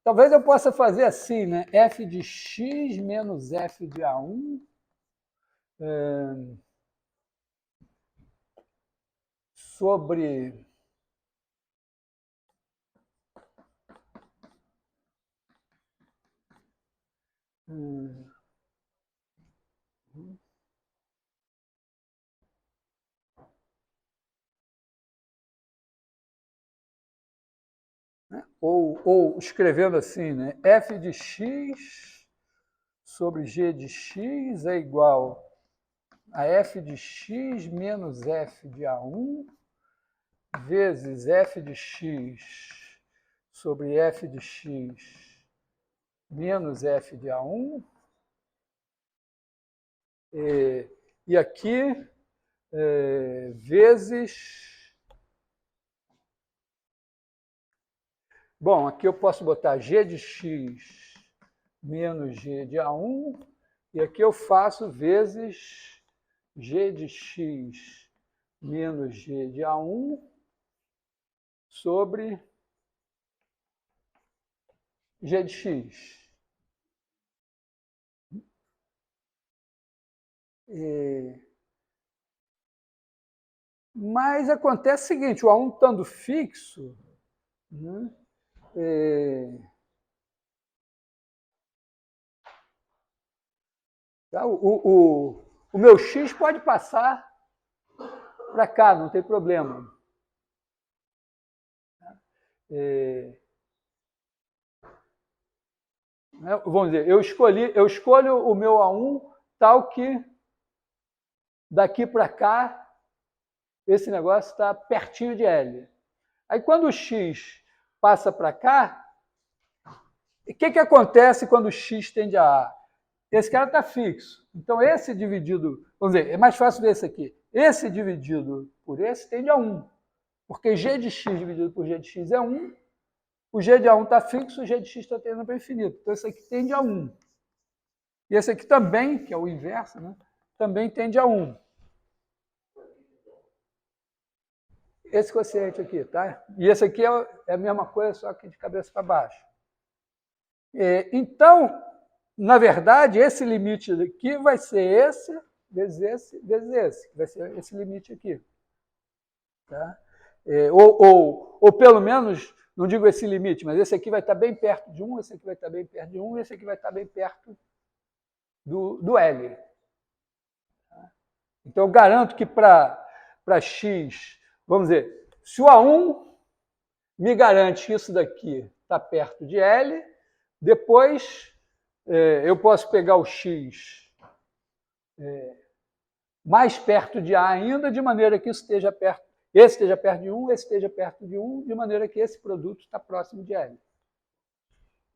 Talvez eu possa fazer assim, né? F de x menos f de A1 sobre ou escrevendo assim, né? F de x sobre g de x é igual a f de x menos f de A1 vezes f de x sobre f de x menos f de A1. E aqui, vezes... Bom, aqui eu posso botar g de x menos g de A1, e aqui eu faço vezes g de x menos g de A1 sobre g de x. Mas acontece o seguinte, o A1 estando fixo, né, tá, o meu x pode passar para cá, não tem problema. Vamos dizer, eu escolho o meu A1 tal que daqui para cá esse negócio está pertinho de L. Aí quando o x passa para cá, o que acontece quando o x tende a A? Esse cara está fixo. Então esse dividido, vamos dizer, é mais fácil ver esse aqui. Esse dividido por esse tende a 1. Porque g de x dividido por g de x é 1. O g de A1 está fixo, o g de x está tendendo para infinito. Então esse aqui tende a 1. E esse aqui também, que é o inverso, né, também tende a 1. Esse quociente aqui, tá? E esse aqui é a mesma coisa, só que de cabeça para baixo. Então, na verdade, esse limite aqui vai ser esse, vezes esse, vezes esse. Vai ser esse limite aqui. Tá? Ou pelo menos, não digo esse limite, mas esse aqui vai estar bem perto de 1, esse aqui vai estar bem perto de 1, esse aqui vai estar bem perto do L. Tá? Então, eu garanto que para x, vamos dizer, se o A1 me garante que isso daqui está perto de L, depois eu posso pegar o x mais perto de A ainda, de maneira que isso esteja perto, esse esteja perto de 1, esse esteja perto de 1, de maneira que esse produto está próximo de L.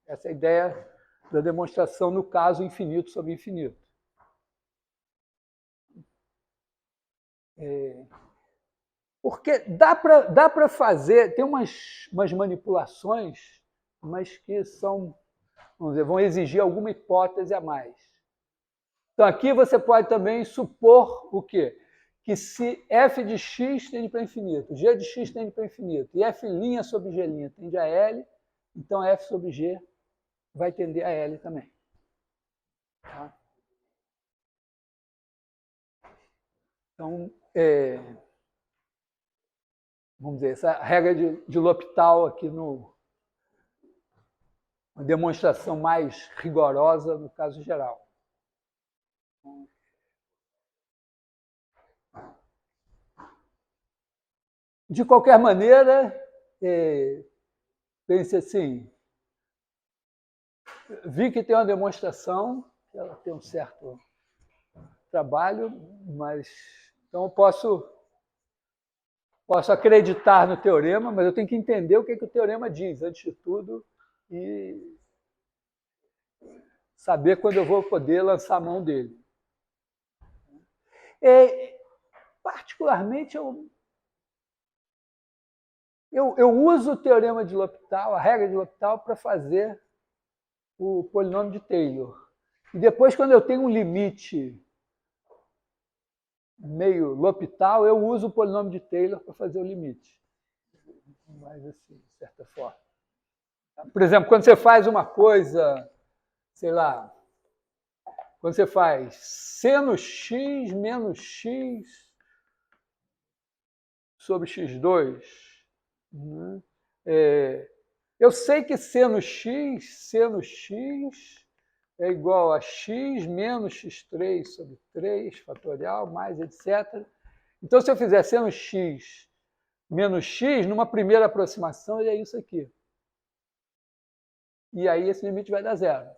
Essa é a ideia da demonstração no caso infinito sobre infinito. Porque dá para fazer, tem umas manipulações, mas que são, vamos dizer, vão exigir alguma hipótese a mais. Então aqui você pode também supor o quê? Que se f de x tende para infinito, g de x tende para infinito, e f' sobre g' tende a L, então f sobre g vai tender a L também. Tá? Então, vamos dizer, essa regra de L'Hopital aqui uma demonstração mais rigorosa no caso geral. De qualquer maneira, pense assim, vi que tem uma demonstração, que ela tem um certo trabalho, mas então eu posso acreditar no teorema, mas eu tenho que entender o que o teorema diz, antes de tudo, e saber quando eu vou poder lançar a mão dele. Particularmente, eu uso o teorema de L'Hopital, a regra de L'Hopital, para fazer o polinômio de Taylor. E depois, quando eu tenho um limite meio L'Hopital, eu uso o polinômio de Taylor para fazer o limite. Mas assim, de certa forma. Por exemplo, quando você faz uma coisa, sei lá, quando você faz seno x menos x sobre x2, né? Eu sei que seno x é igual a x menos x3 sobre 3 fatorial, mais etc. Então, se eu fizer seno x menos x, numa primeira aproximação, é isso aqui. E aí esse limite vai dar zero.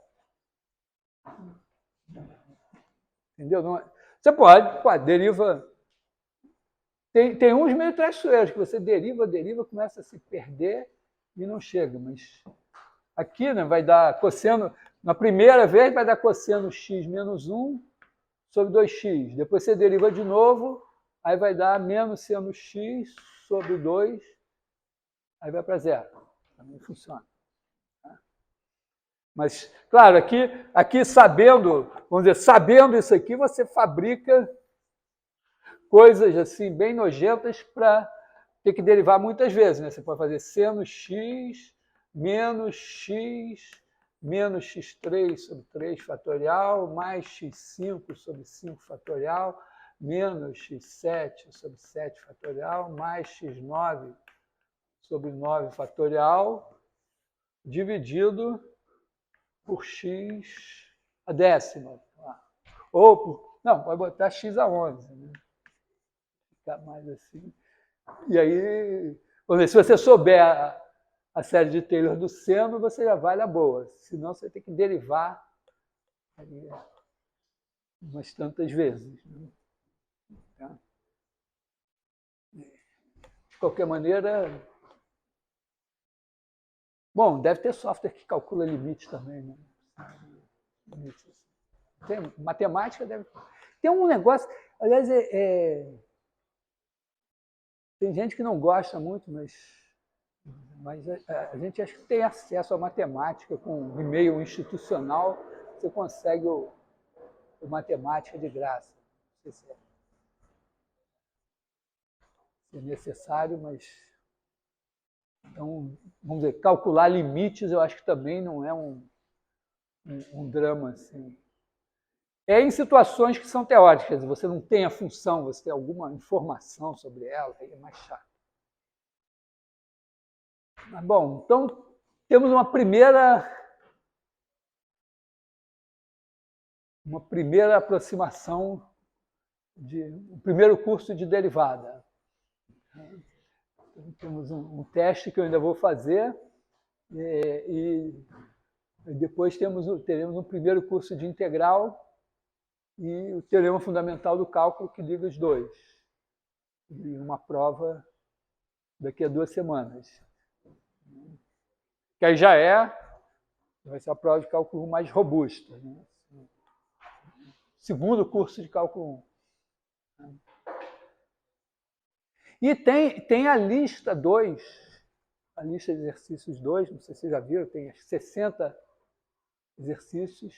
Entendeu? Não é... Você pode, deriva... Tem uns meio traiçoeiros, que você deriva, começa a se perder e não chega. Mas aqui, né, vai dar cosseno... Na primeira vez vai dar cosseno x menos 1 sobre 2x. Depois você deriva de novo, aí vai dar menos seno x sobre 2, aí vai para zero. Também funciona. Mas, claro, aqui sabendo, vamos dizer, sabendo isso aqui, você fabrica coisas assim bem nojentas para ter que derivar muitas vezes, né? Você pode fazer seno x menos x3 sobre 3 fatorial, mais x5 sobre 5 fatorial, menos x7 sobre 7 fatorial, mais x9 sobre 9 fatorial, dividido por x a décima. Ou por... Não, pode botar x a 11. Né? Ficar mais assim. E aí, vamos ver, se você souber a série de Taylor do seno, você já vai na boa. Senão você tem que derivar umas tantas vezes. Né? Tá? De qualquer maneira... Bom, deve ter software que calcula limites também. Né? Tem, matemática deve... Tem um negócio... Aliás, tem gente que não gosta muito, mas a gente acha que tem acesso à matemática com e-mail institucional, você consegue o matemática de graça. Não sei se é necessário, mas... Então, vamos dizer, calcular limites eu acho que também não é um drama assim. É em situações que são teóricas, você não tem a função, você tem alguma informação sobre ela, aí é mais chato. Mas, bom, então temos uma primeira aproximação, um primeiro curso de derivada. Então, temos um teste que eu ainda vou fazer e depois teremos um primeiro curso de integral e o teorema fundamental do cálculo que liga os dois. E uma prova daqui a 2 semanas. Que aí vai ser a prova de cálculo mais robusta. Né? Segundo curso de cálculo 1. E tem a lista 2, a lista de exercícios 2, não sei se vocês já viram, tem 60 exercícios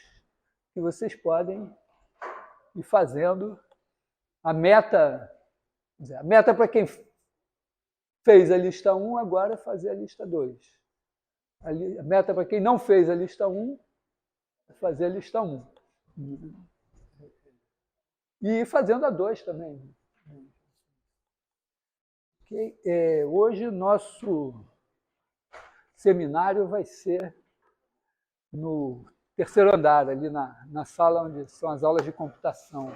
que vocês podem ir fazendo. A meta para quem fez a lista 1 agora é fazer a lista 2. A meta para quem não fez a lista 1 é fazer a lista 1. E ir fazendo a 2 também. Okay. Hoje o nosso seminário vai ser no 3º andar, ali na sala onde são as aulas de computação.